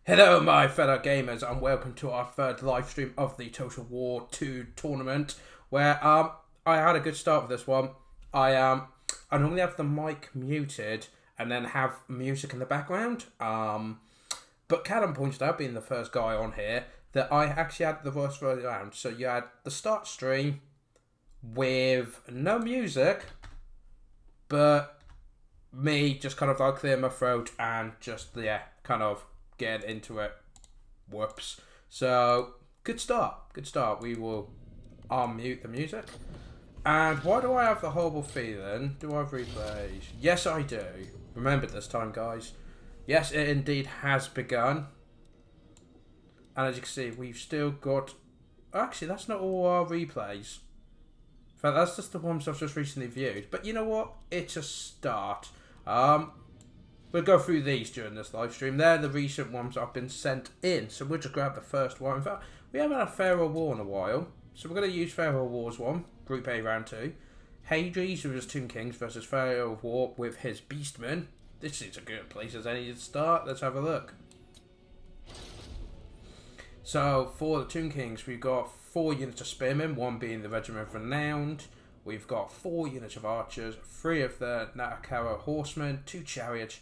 Hello my fellow gamers and welcome to our third live stream of the Total War 2 tournament where I had a good start with this one. I normally have the mic muted and then have music in the background. But Callum pointed out, being the first guy on here, that I actually had the voice around. So you had the start stream with no music, but me just kind of like clear my throat and just kind of get into it. Whoops. So good start. We will unmute the music. And why do I have the horrible feeling? Do I have replays? Yes, I do. Remember this time, guys. Yes, it indeed has begun. And as you can see, we've still got... Actually, that's not all our replays. In fact, that's just the ones I've just recently viewed. But you know what? It's a start. We'll go through these during this live stream. They're the recent ones I've been sent in. So we'll just grab the first one. In fact, we haven't had Pharaoh War in a while. So we're going to use Pharaoh Wars 1. Group A round 2. Hades with his Tomb Kings versus Pharaoh War with his Beastmen. This is a good place as any to start. Let's have a look. So for the Tomb Kings, we've got 4 units of Spearmen, 1 being the Regiment of Renowned. We've got 4 units of Archers, 3 of the Natakara Horsemen, 2 Chariots,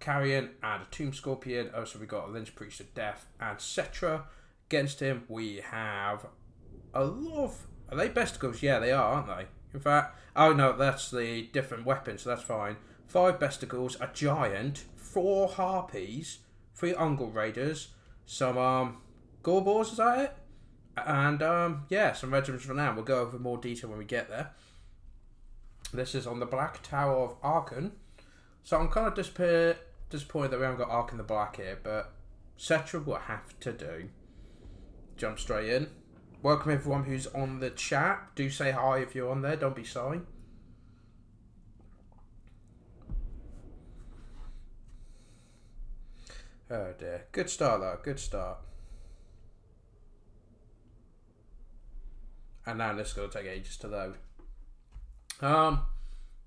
Carrion, and a Tomb Scorpion. Also, we've got a Lynch Priest of Death and Cetra. Against him, we have a lot of... Are they Besticles? Yeah, they are, aren't they? In fact... Oh, no, that's the different weapons, so that's fine. 5 Besticles, a Giant, 4 Harpies, 3 Ungol Raiders, some, Gorbors, is that it? And, yeah, some Regiments for now. We'll go over more detail when we get there. This is on the Black Tower of Aachen. So I'm kind of disappointed that we haven't got Aachen the Black here, but Cetra will have to do. Jump straight in. Welcome everyone who's on the chat. Do say hi if you're on there, don't be shy. Oh dear. Good start though, good start. And now this is going to take ages to load.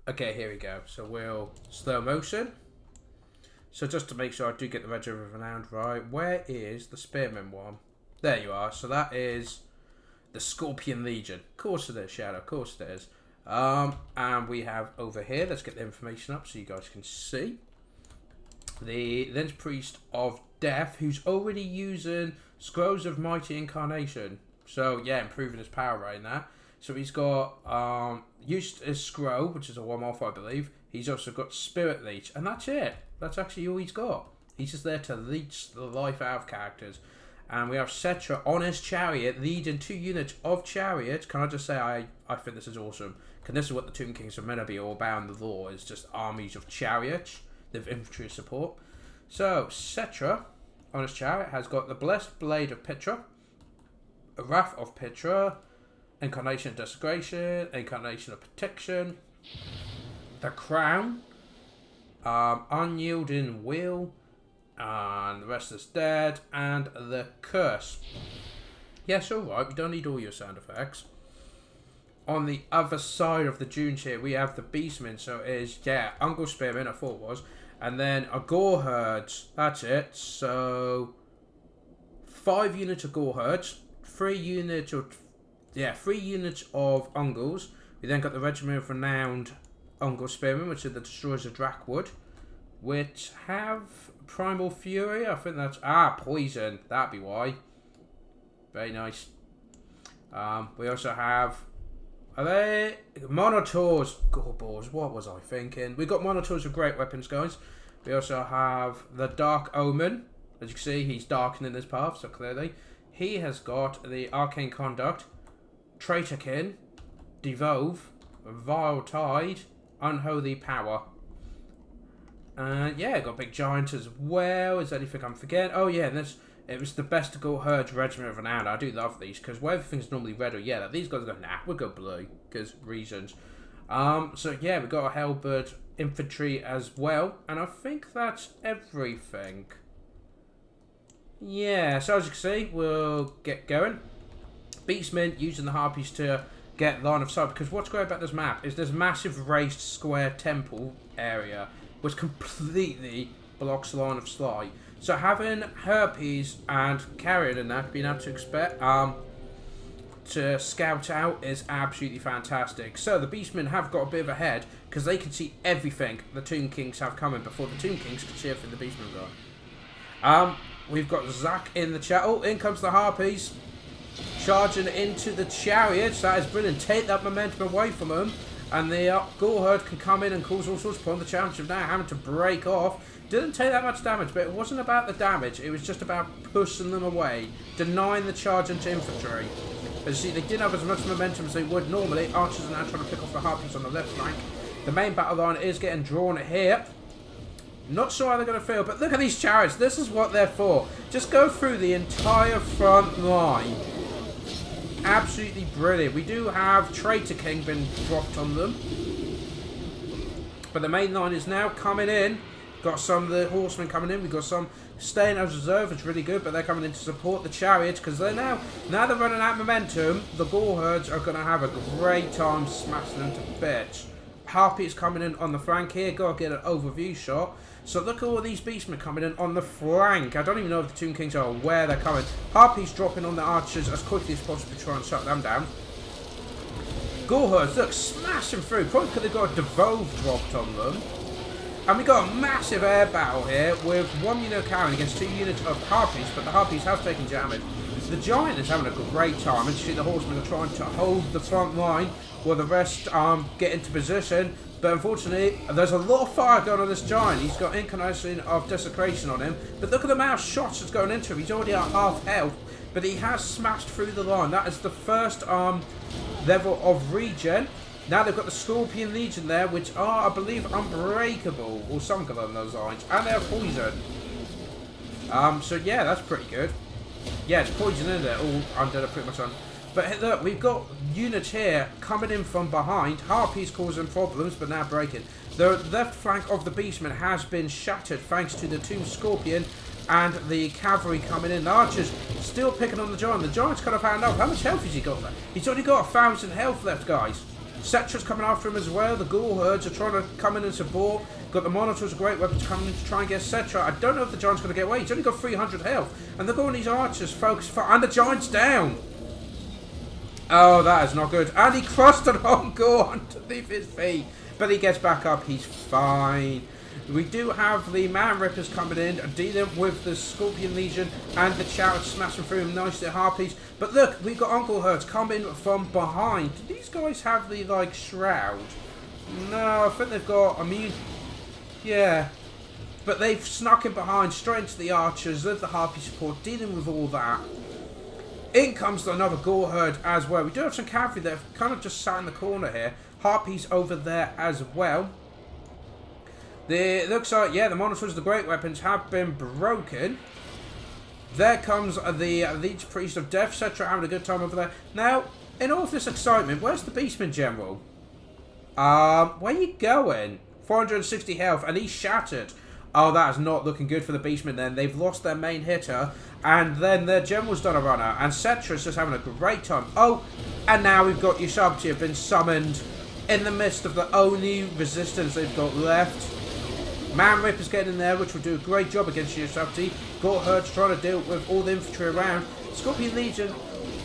Okay, here we go. So we'll slow motion. So just to make sure I do get the Regiment of Renowned right, where is the Spearman one? There you are. So that is the Scorpion Legion. Of course it is, Shadow. Of course it is. And we have over here, let's get the information up so you guys can see. The Lynch Priest of Death, who's already using Scrolls of Mighty Incarnation. So yeah, improving his power right now. So he's got used his scroll, which is a 1-off, I believe. He's also got Spirit Leech, and that's it. That's actually all he's got. He's just there to leech the life out of characters. And we have Cetra on his chariot, leading 2 units of chariots. Can I just say, I think this is awesome. Because this is what the Tomb Kings are meant to be all about in the lore. It's just armies of chariots. They have infantry support. So, Cetra on his chariot has got the Blessed Blade of Pitra, a Wrath of Pitra, Incarnation of Desecration, Incarnation of Protection, the Crown, Unyielding Will, and the rest is dead, and the Curse. Yes, alright, we don't need all your sound effects. On the other side of the dunes here, we have the Beastmen, so it is, Ungol Spearmen, I thought it was, and then a Gore Herds, that's it, so 5 units of Gore Herds, 3 units of Ungols. We then got the Regiment of Renowned Ungol Spearmen, which are the Destroyers of Drackwood, which have Primal Fury. I think that's... Poison. That'd be why. Very nice. We also have... Are they... Monitors. Gorbors. What was I thinking? We've got Monitors with great weapons, guys. We also have the Dark Omen. As you can see, he's darkening his path, so clearly. He has got the Arcane Conduct, Traitorkin, Devolve, Vile Tide, Unholy Power. Yeah, got Big Giant as well. Is there anything I'm forgetting? Oh yeah, it was the Besticle Herd Regiment of Renown. I do love these, because where everything's normally red or yellow, these guys go, nah, we'll go blue, because reasons. So yeah, we've got a Halberd Infantry as well, and I think that's everything. Yeah, so as you can see, we'll get going. Beastmen using the Harpies to get line of sight, because what's great about this map is this massive raised square temple area which completely blocks the line of sight. So having Herpes and Carrion in that, being able to expect to scout out is absolutely fantastic. So the Beastmen have got a bit of a head because they can see everything the Tomb Kings have coming before the Tomb Kings can see everything the Beastmen got. We've got Zach in the chat. Oh, in comes the Harpies. Charging into the chariots. That is brilliant. Take that momentum away from them. And the Gore Herd can come in and cause all sorts of problems. The chariots are now having to break off. Didn't take that much damage, but it wasn't about the damage. It was just about pushing them away. Denying the charge into infantry. As you see, they didn't have as much momentum as they would normally. Archers are now trying to pick off the Harpies on the left flank. The main battle line is getting drawn here. Not sure how they're going to feel, but look at these chariots. This is what they're for. Just go through the entire front line. Absolutely brilliant. We do have Traitor King been dropped on them. But the main line is now coming in. Got some of the horsemen coming in. We've got some staying as reserve. It's really good, but they're coming in to support the chariots because they're now they're running out of momentum. The Gore Herds are going to have a great time smashing them to bits. Harpy is coming in on the flank here. Gotta get an overview shot. So look at all these beastmen coming in on the flank. I don't even know if the Tomb Kings are aware they're coming. Harpy's dropping on the archers as quickly as possible to try and shut them down. Gore Herds, look, smashing through. Probably could have got a Devolve dropped on them. And we got a massive air battle here with 1 unit of Carrion against 2 units of Harpies, but the Harpies have taken damage. The Giant is having a great time, and you see the Horsemen are trying to hold the front line while the rest get into position. But unfortunately, there's a lot of fire going on this Giant. He's got Incarnation of Desecration on him. But look at the amount of shots that's going into him. He's already at half health, but he has smashed through the line. That is the first level of regen. Now they've got the Scorpion Legion there, which are, I believe, unbreakable, or something along those lines. And they're poison. So yeah, that's pretty good. Yeah, it's poison in there. All undead are pretty much on. But look, we've got units here coming in from behind. Harpies causing problems, but now breaking. The left flank of the Beastmen has been shattered thanks to the Tomb Scorpion and the cavalry coming in. The archers still picking on the Giant. The Giant's kind of found out. How much health has he got there? He's only got 1,000 health left, guys. Cetra's coming after him as well. The Gore Herds are trying to come in and support. Got the Monitors, great weapons coming in to try and get Cetra. I don't know if the Giant's going to get away. He's only got 300 health. And they're going these archers focused for. And the Giant's down. Oh, that is not good. And he crushed an Encore underneath his feet. But he gets back up. He's fine. We do have the Man Rippers coming in, dealing with the Scorpion Legion and the Chariots smashing through him nicely, Harpies. But look, we've got Uncle Herds coming from behind. Do these guys have the, like, shroud? No, I think they've got immune. Yeah. But they've snuck in behind, straight into the archers, with the Harpy support, dealing with all that. In comes another Gore Herd as well. We do have some cavalry that have kind of just sat in the corner here. Harpies over there as well. It looks like, yeah, the Monitors, the great weapons have been broken. There comes the Leech Priest of Death, Cetra having a good time over there. Now, in all of this excitement, where's the Beastman General? Where you going? 460 health, and he's shattered. Oh, that is not looking good for the Beastmen then. They've lost their main hitter, and then their General's done a run out, and Cetra's just having a great time. Oh, and now we've got Yushabti have been summoned in the midst of the only resistance they've got left. Man Ripper's getting in there, which will do a great job against Yushabti. Gore Herd's trying to deal with all the infantry around. Scorpion Legion,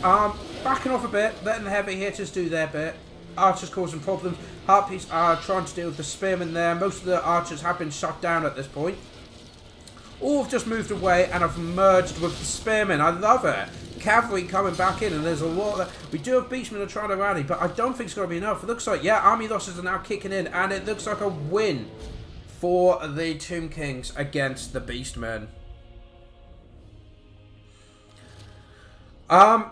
backing off a bit, letting the heavy hitters do their bit. Archers causing problems. Harpies are trying to deal with the spearmen there. Most of the archers have been shut down at this point. All have just moved away and have merged with the spearmen. I love it. Cavalry coming back in, and there's a lot that we do have. Beastmen are trying to rally, but I don't think it's going to be enough. It looks like, yeah, army losses are now kicking in, and it looks like a win for the Tomb Kings against the Beastmen.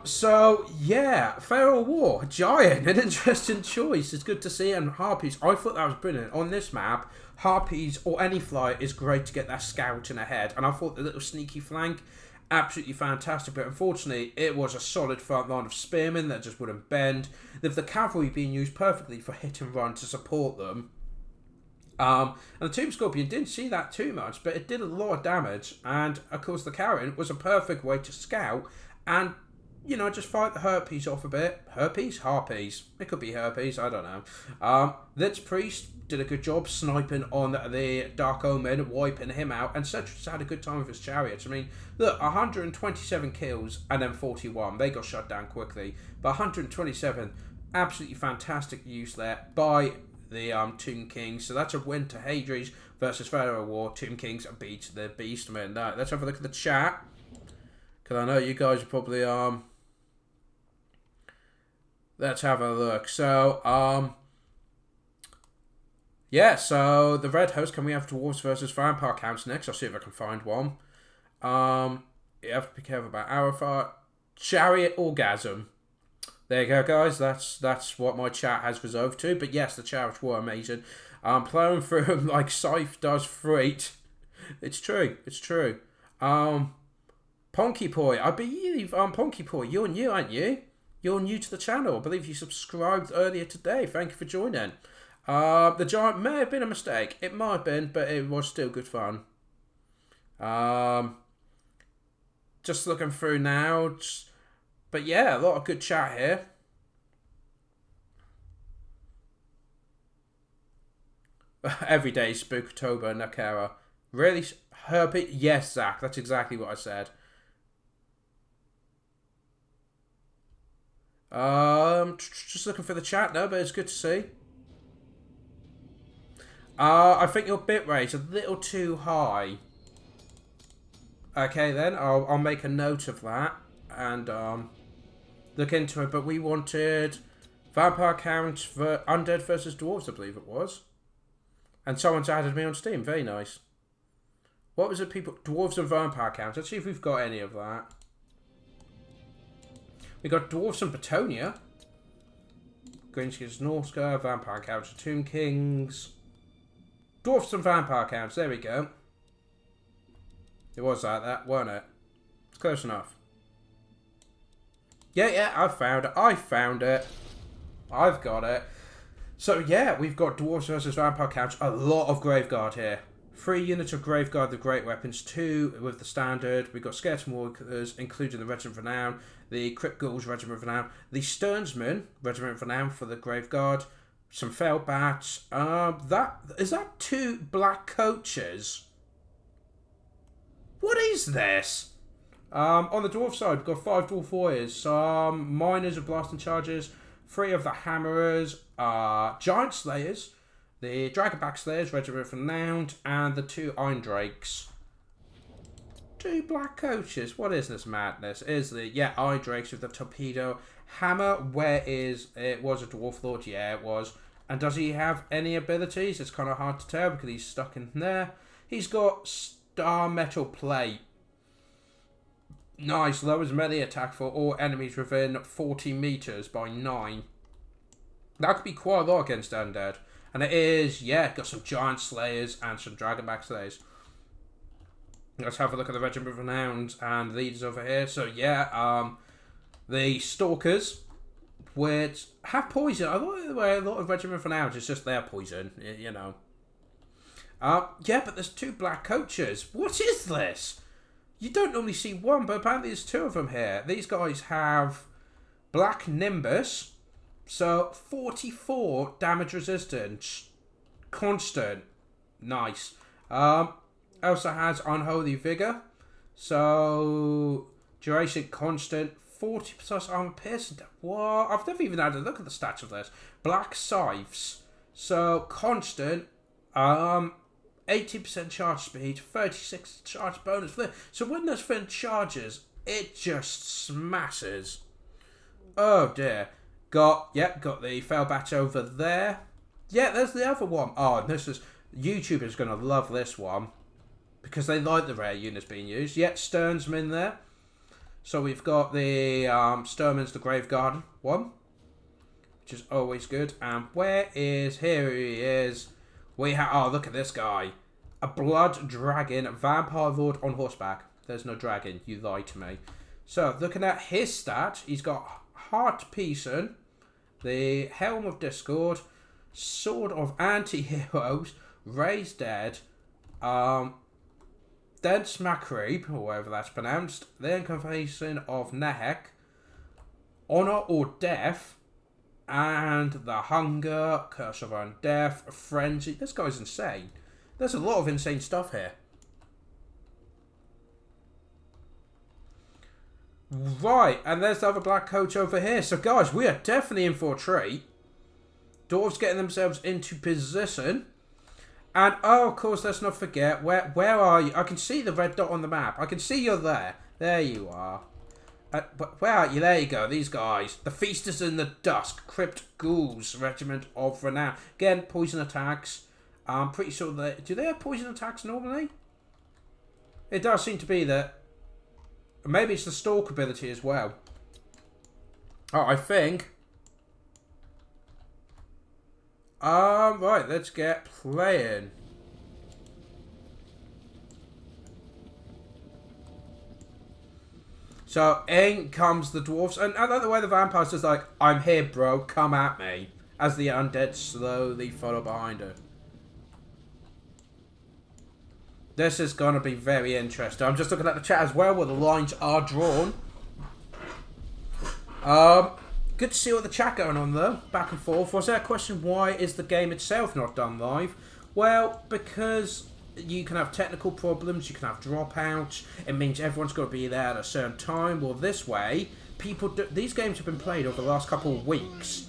So, yeah, Feral War, Giant, an interesting choice. It's good to see, and Harpies, I thought that was brilliant. On this map, Harpies or any fly is great to get that scout in ahead, and I thought the little sneaky flank, absolutely fantastic, but unfortunately, it was a solid front line of spearmen that just wouldn't bend, with the cavalry being used perfectly for hit and run to support them. And the Tomb Scorpion didn't see that too much, but it did a lot of damage, and of course the Carrion was a perfect way to scout and you know, just fight the herpes off a bit. Herpes? Harpies. It could be herpes, I don't know. This priest did a good job sniping on the Dark Omen, wiping him out, and Cedric's had a good time with his chariots. I mean, look, 127 kills and then 41. They got shut down quickly. But 127, absolutely fantastic use there by the Tomb Kings. So that's a win to Hadri's versus Pharaoh War. Tomb Kings beat the Beastmen. Now, let's have a look at the chat. Because I know you guys are probably... Let's have a look. So, yeah, so the red host, can we have Dwarfs versus Vampire counts next? I'll see if I can find one. You have to be careful about Arafat. Chariot orgasm. There you go, guys. That's what my chat has resolved to. But yes, the chariots were amazing. Plowing through them like Scythe does freight. It's true. It's true. Ponky Boy. I believe, Ponky Boy, you're new, aren't you? You're new to the channel. I believe you subscribed earlier today. Thank you for joining. The giant may have been a mistake. It might have been, but it was still good fun. Just looking through now. But yeah, a lot of good chat here. Every day, Spooktober, Nakara. Really? Herbie? Yes, Zach. That's exactly what I said. Just looking for the chat now, but it's good to see. I think your bitrate's a little too high. Okay then, I'll make a note of that and look into it. But we wanted Vampire count for Undead versus Dwarves, I believe it was. And someone's added me on Steam. Very nice. What was it, people? Dwarves and Vampire count. Let's see if we've got any of that. We got Dwarfs and Betonia. Greenskins, Norsca, Vampire Counts, Tomb Kings. Dwarfs and Vampire Counts, there we go. It was like that, weren't it? It's close enough. Yeah, I found it. I've got it. So yeah, we've got Dwarfs versus Vampire Counts. A lot of Graveguard here. 3 units of Graveguard, the Great Weapons, 2 with the Standard. We've got Skeleton Walkers, including the Regiment of Renown, the Crypt Ghouls, Regiment of Renown, the Sternsmen, Regiment of Renown for the Graveguard, some Fell Bats. Is that 2 black coaches? What is this? On the Dwarf side, we've got 5 Dwarf Warriors, some Miners of Blasting Charges, 3 of the Hammerers, Giant Slayers, the Dragonback Slayers, Regiment of Renown, and the 2 Iron Drakes. 2 black coaches. What is this madness? Iron Drakes with the Torpedo Hammer. Where is it? Was a Dwarf Lord? Yeah, it was. And does he have any abilities? It's kind of hard to tell because he's stuck in there. He's got Star Metal Plate. Nice. Lowers melee attack for all enemies within 40 meters by 9. That could be quite a lot against Undead. And it is, yeah, got some Giant Slayers and some Dragonback Slayers. Let's have a look at the Regiment of Renown and leaders over here. So, yeah, the Stalkers, which have poison. I thought the way a lot of Regiment of Renown is just their poison, you know. Yeah, but there's 2 black coaches. What is this? You don't normally see 1, but apparently there's 2 of them here. These guys have Black Nimbus. So, 44 damage resistance. Constant. Nice. Also has Unholy Vigor. So, duration constant. 40 plus armor piercing. What? I've never even had a look at the stats of this. Black Scythes. So, constant. 80% charge speed. 36 charge bonus. So, when those fin charges, it just smashes. Oh, dear. Got the Fellbat over there. Yeah, there's the other one. Oh, YouTubers going to love this one because they like the rare units being used. Yeah, Sternsmen there. So we've got the Sterman's the Graveguard one, which is always good. And here he is. Look at this guy. A Blood Dragon Vampire Lord on horseback. There's no dragon. You lied to me. So, looking at his stat, he's got Heart Peason, the Helm of Discord, Sword of Anti-Heroes, Raised Dead, Dead Smackreep, or whatever that's pronounced, the Incantation of Nehek, Honor or Death, and the Hunger, Curse of Undeath, Frenzy. This guy's insane. There's a lot of insane stuff here. Right, and there's the other black coach over here. So guys, we are definitely in for a treat. Dwarves getting themselves into position. And oh, of course, let's not forget, where are you? I can see the red dot on the map. I can see you're there. There you are. But where are you? There you go, these guys. The Feasters in the Dusk, Crypt Ghouls, Regiment of Renown. Again, poison attacks. I'm pretty sure do they have poison attacks normally? It does seem to be that. Maybe it's the stalk ability as well. Oh, I think. Right, let's get playing. So, in comes the dwarves. And I like the way the vampire's just like, I'm here, bro, come at me. As the undead slowly follow behind her. This is going to be very interesting. I'm just looking at the chat as well, where the lines are drawn. Good to see all the chat going on, though. Back and forth. Was there a question, why is the game itself not done live? Well, because you can have technical problems, you can have dropouts. It means everyone's got to be there at a certain time. Well, this way, these games have been played over the last couple of weeks.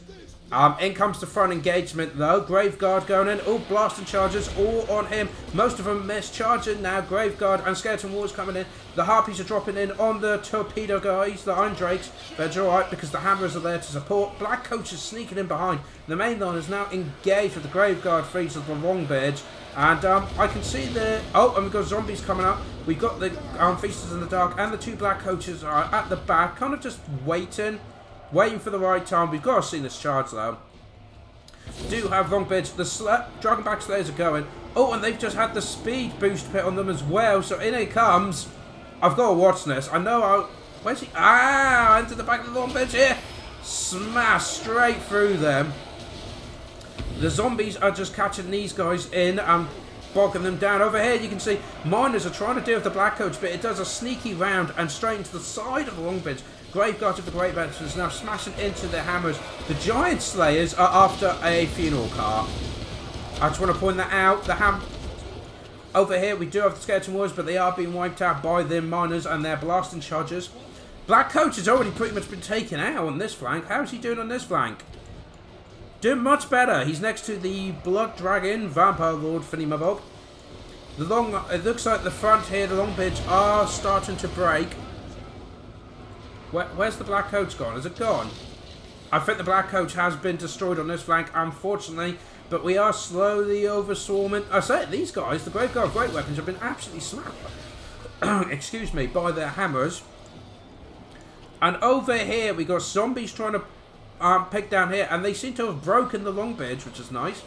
In comes the front engagement though. Graveguard going in. Oh, blasting charges all on him. Most of them miss. Charging now. Graveguard and Skeleton Wars coming in. The Harpies are dropping in on the Torpedo guys, the Iron Drakes. But it's alright because the Hammers are there to support. Black Coach is sneaking in behind. The main line is now engaged with the Graveguard freeze of the Longbeards. And I can see the... Oh, and we've got zombies coming up. We've got the Feasters in the Dark and the two Black Coaches are at the back. Kind of just waiting for the right time. We've got to see this charge though. Do have Longbeards. The Dragonback Slayers are going. Oh, and they've just had the speed boost put on them as well. So in it comes. I've got to watch this. I know where's he? Ah, into the back of the Longbeards here. Smash straight through them. The zombies are just catching these guys in and bogging them down. Over here you can see Miners are trying to deal with the Black Coach, but it does a sneaky round and straight into the side of the Longbeards. Graveguard of the Great Veterans now smashing into the Hammers. The Giant Slayers are after a funeral car. I just want to point that out. Over here we do have the Skeleton Wars, but they are being wiped out by the Miners and their blasting charges. Black Coach has already pretty much been taken out on this flank. How's he doing on this flank? Doing much better. He's next to the Blood Dragon, Vampire Lord, Finny It looks like the front here, the Longbeards are starting to break. Where's the Black Coach gone? Is it gone? I think the Black Coach has been destroyed on this flank, unfortunately. But we are slowly over-swarming. I say it, these guys, the Graveguard Great Weapons, have been absolutely smacked. Excuse me, by their hammers. And over here, we got zombies trying to pick down here. And they seem to have broken the Longbeards, which is nice.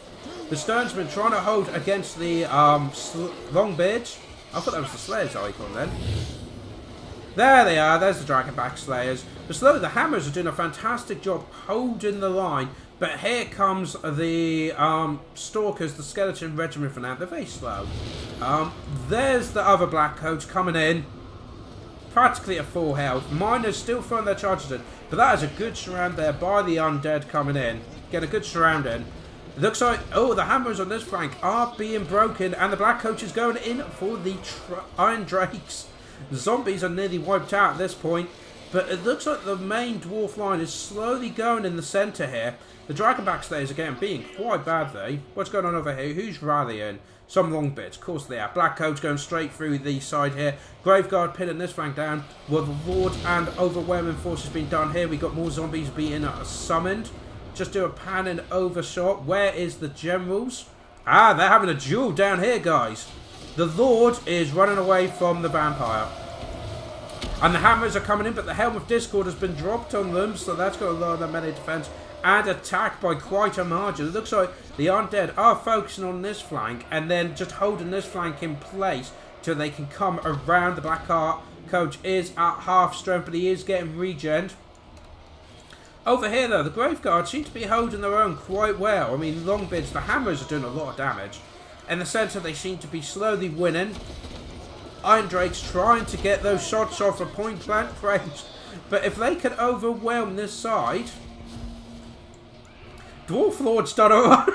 The Sternsmen trying to hold against the Longbeards. I thought that was the Slayers icon then. There they are, there's the Dragonback Slayers. But slowly the Hammers are doing a fantastic job holding the line. But here comes the Stalkers, the Skeleton Regiment for now. They're very slow. There's the other Black Coach coming in. Practically at full health. Miners still throwing their charges in. But that is a good surround there by the Undead coming in. Get a good surround in. It looks like, oh, the Hammers on this flank are being broken. And the Black Coach is going in for the Iron Drakes. The zombies are nearly wiped out at this point, but it looks like the main dwarf line is slowly going in the centre here. The Dragonback Slayers again being quite bad though. What's going on over here? Who's rallying? Some Longbeards, of course they are. Black Coach going straight through the side here. Graveguard pinning this flank down. Well, the Lord and overwhelming forces being done here. We got more zombies being summoned. Just do a pan and overshot. Where is the generals? Ah, they're having a duel down here, guys. The Lord is running away from the Vampire. And the Hammers are coming in, but the Helm of Discord has been dropped on them, so that's going to lower their melee defense and attack by quite a margin. It looks like the Undead are focusing on this flank and then just holding this flank in place till they can come around. The Black Coach is at half strength, but he is getting regened. Over here, though, the Graveguard seem to be holding their own quite well. I mean, Longbeards, the Hammers are doing a lot of damage. In the centre, they seem to be slowly winning. Iron Drakes trying to get those shots off a point blank range. But if they can overwhelm this side... Dwarf Lord's done alright.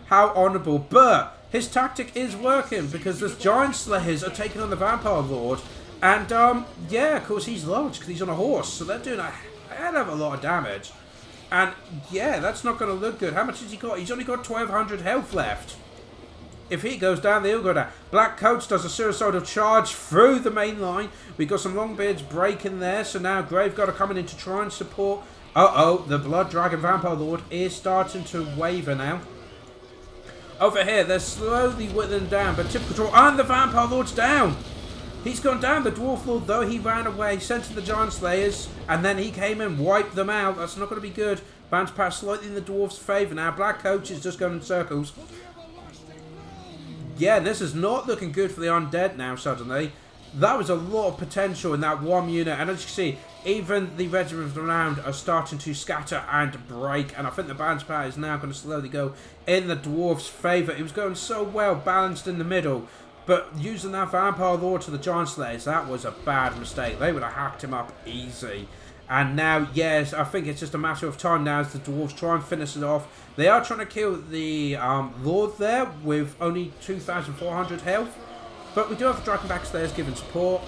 How honourable. But his tactic is working because those Giant Slayers are taking on the Vampire Lord. And, yeah, of course he's large because he's on a horse. So they're doing a hell of a lot of damage. And, yeah, that's not going to look good. How much has he got? He's only got 1,200 health left. If he goes down, they'll go down. Black Coach does a suicidal charge through the main line. We've got some Longbeards breaking there. So now Graveguard are coming in to try and support. Uh-oh, the Blood Dragon Vampire Lord is starting to waver now. Over here, they're slowly whittling down. But typical draw. And the Vampire Lord's down. He's gone down. The Dwarf Lord, though, he ran away, sent in the Giant Slayers. And then he came and wiped them out. That's not going to be good. Bounce pass slightly in the Dwarf's favour now. Black Coach is just going in circles. Yeah, this is not looking good for the undead now, suddenly. That was a lot of potential in that one unit. And as you can see, even the regiments around are starting to scatter and break. And I think the bounce power is now going to slowly go in the Dwarf's favour. It was going so well balanced in the middle. But using that Vampire Lord to the Giant Slayers, that was a bad mistake. They would have hacked him up easy. And now, yes, I think it's just a matter of time now as the Dwarves try and finish it off. They are trying to kill the Lord there with only 2,400 health. But we do have the Dragonback Slayers giving support.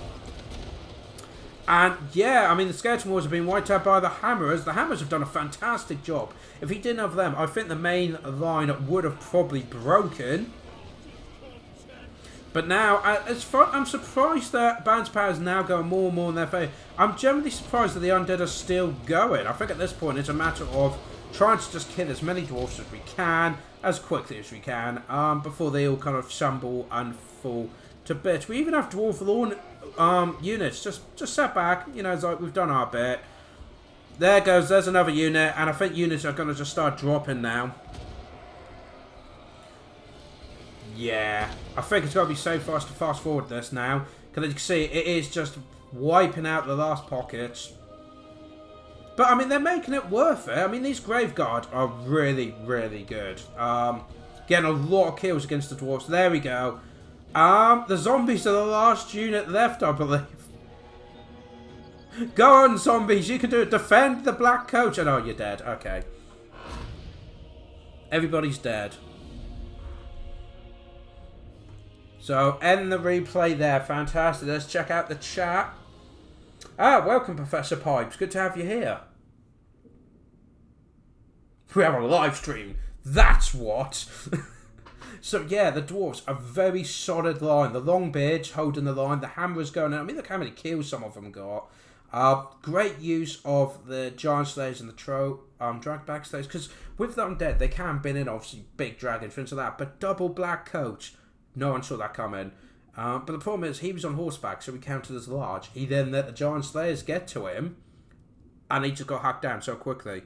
And yeah, I mean, the Skeleton Wars have been wiped out by the Hammers. The Hammers have done a fantastic job. If he didn't have them, I think the main line would have probably broken. But now, I'm surprised that bounce power is now going more and more in their favour. I'm generally surprised that the undead are still going. I think at this point it's a matter of trying to just kill as many dwarfs as we can, as quickly as we can, before they all kind of stumble and fall to bits. We even have Dwarf Lawn units just set back. You know, it's like we've done our bit. There goes, there's another unit, and I think units are going to just start dropping now. Yeah, I think it's got to be safe for us to fast forward this now. Because as you can see, it is just wiping out the last pockets. But, I mean, they're making it worth it. I mean, these Graveguard are really, really good. Getting a lot of kills against the Dwarfs. There we go. The zombies are the last unit left, I believe. Go on, zombies. You can do it. Defend the Black Coach. Oh, no, you're dead. Okay. Everybody's dead. So, end the replay there. Fantastic. Let's check out the chat. Ah, welcome, Professor Pipes. Good to have you here. We have a live stream. That's what. So, yeah, the Dwarves, a very solid line. The Longbeards holding the line. The Hammers going in. I mean, look how many kills some of them got. Great use of the Giant Slayers and the Dragback Slayers. Because with the undead, they can bin in, obviously, big dragons, things like that. But double Black Coach. No one saw that coming. But the problem is, he was on horseback, so he counted as large. He then let the Giant Slayers get to him, and he just got hacked down so quickly.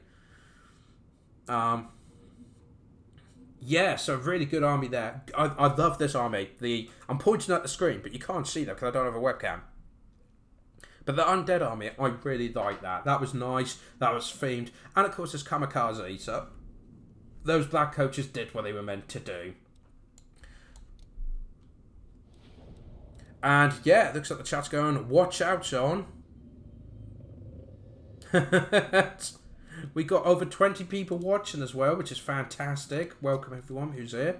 Yeah, so really good army there. I love this army. I'm pointing at the screen, but you can't see that because I don't have a webcam. But the undead army, I really like that. That was nice. That was themed. And of course, it's kamikaze, so those Black Coaches did what they were meant to do. And yeah, it looks like the chat's going, watch out, Sean. We got over 20 people watching as well, which is fantastic. Welcome everyone who's here.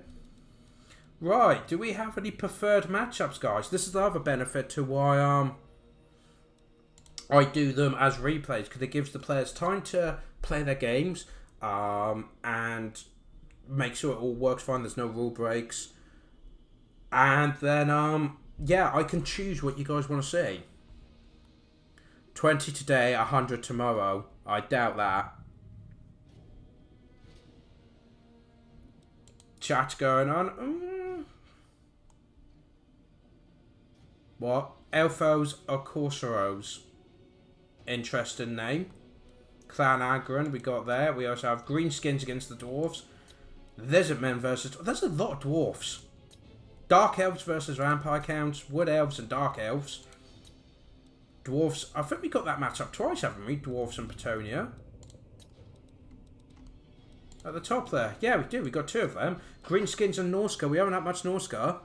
Right, do we have any preferred matchups, guys? This is the other benefit to why I do them as replays, because it gives the players time to play their games and make sure it all works fine, there's no rule breaks. And then, yeah, I can choose what you guys want to see. 20 today, 100 tomorrow. I doubt that. Chat's going on. What? Elfos or Corsaros? Interesting name. Clan Agron, we got there. We also have Greenskins against the Dwarfs. Lizardmen versus... There's a lot of Dwarfs. Dark Elves versus Vampire Counts. Wood Elves and Dark Elves. Dwarfs. I think we got that match up twice, haven't we? Dwarfs and Petonia. At the top there. Yeah, we do. We got two of them. Greenskins and Norsca. We haven't had much Norsca.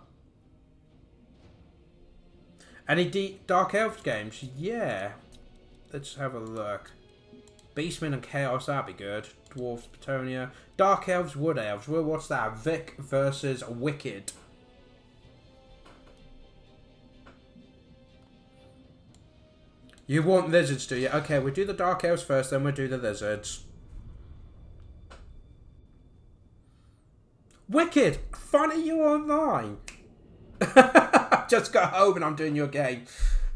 Any Dark Elf games? Yeah. let's have a look. Beastmen and Chaos, that'd be good. Dwarfs, Petonia. Dark Elves, Wood Elves. Well, what's that? Vic versus Wicked. You want lizards, do you? Okay, we'll do the Dark Elves first, then we'll do the lizards. Wicked! Funny you online. Just got home and I'm doing your game.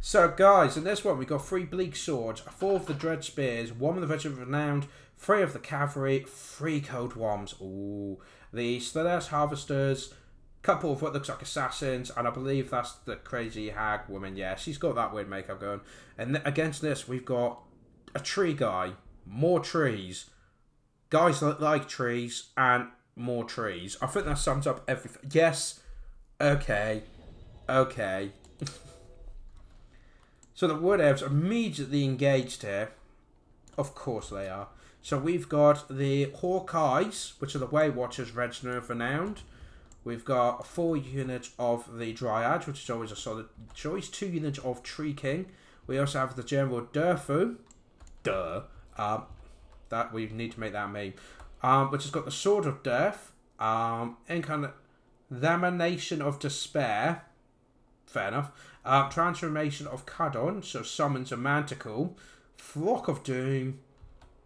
So, guys, in this one, we got 3 Bleak Swords, 4 of the Dread Spears, 1 of the Veteran Renowned, 3 of the Cavalry, 3 Cold Worms. Ooh. The Celeste Harvesters, couple of what looks like Assassins, and I believe that's the Crazy Hag woman. Yeah, she's got that weird makeup going. And against this, we've got a tree guy, more trees, guys that like trees, and more trees. I think that sums up everything. Yes. Okay. Okay. So the Wood Elves are immediately engaged here. Of course they are. So we've got the Hawkeyes, which are the Way Watchers, Reginald Renowned. We've got 4 units of the Dryads, which is always a solid choice. 2 units of Tree King. We also have the General Durfu. That we need to make that meme. Which has got the Sword of Death. Incarnation of Despair. Fair enough. Transformation of Cadon, so summons a Manticle. Flock of Doom.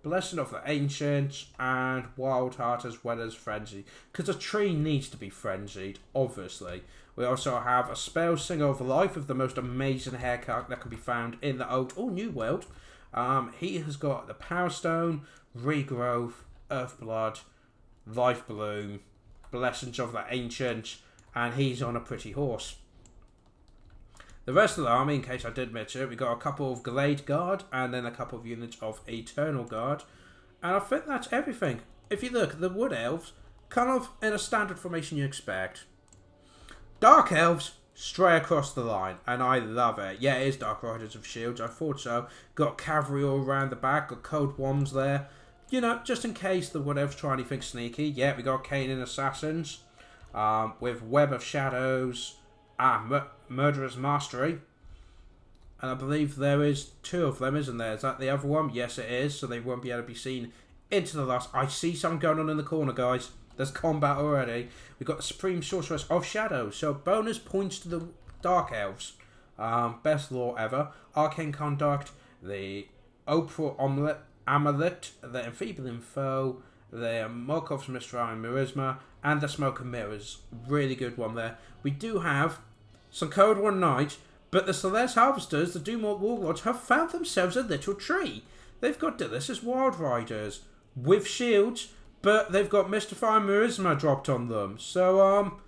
Blessing of the Ancients. And Wild Heart as well as Frenzy. Because a tree needs to be frenzied, obviously. We also have a Spell Singer of Life with the most amazing haircut that can be found in the old or New World. He has got the Power Stone, Regrowth, Earthblood, Life Bloom, Blessings of the Ancients, and he's on a pretty horse. The rest of the army, in case I did mention it, we got a couple of Glade Guard and then a couple of units of Eternal Guard. And I think that's everything. If you look, the Wood Elves, kind of in a standard formation you expect. Dark Elves, straight across the line, and I love it. Yeah, it is Dark Riders of Shields, I thought so. Got Cavalry all around the back, got Cold Worms there. You know, just in case the Wood Elves try anything sneaky. Yeah, we got Canaan Assassins, with Web of Shadows, Murderer's Mastery. And I believe there is 2 of them, isn't there? Is that the other one? Yes, it is. So they won't be able to be seen into the last. I see something going on in the corner, guys. There's combat already. We've got the Supreme Sorceress of Shadows. So bonus points to the Dark Elves. Best law ever. Arcane Conduct. The Oprah Amulet. The Enfeebling Foe. The Markov's Mistral and Merisma. And the Smoke and Mirrors. Really good one there. We do have some Code 1 Knights. But the Celeste Harvesters, the Doomort Warlords, have found themselves a little tree. They've got delicious Wild Riders with shields, but they've got Mystify and Merisma dropped on them. So,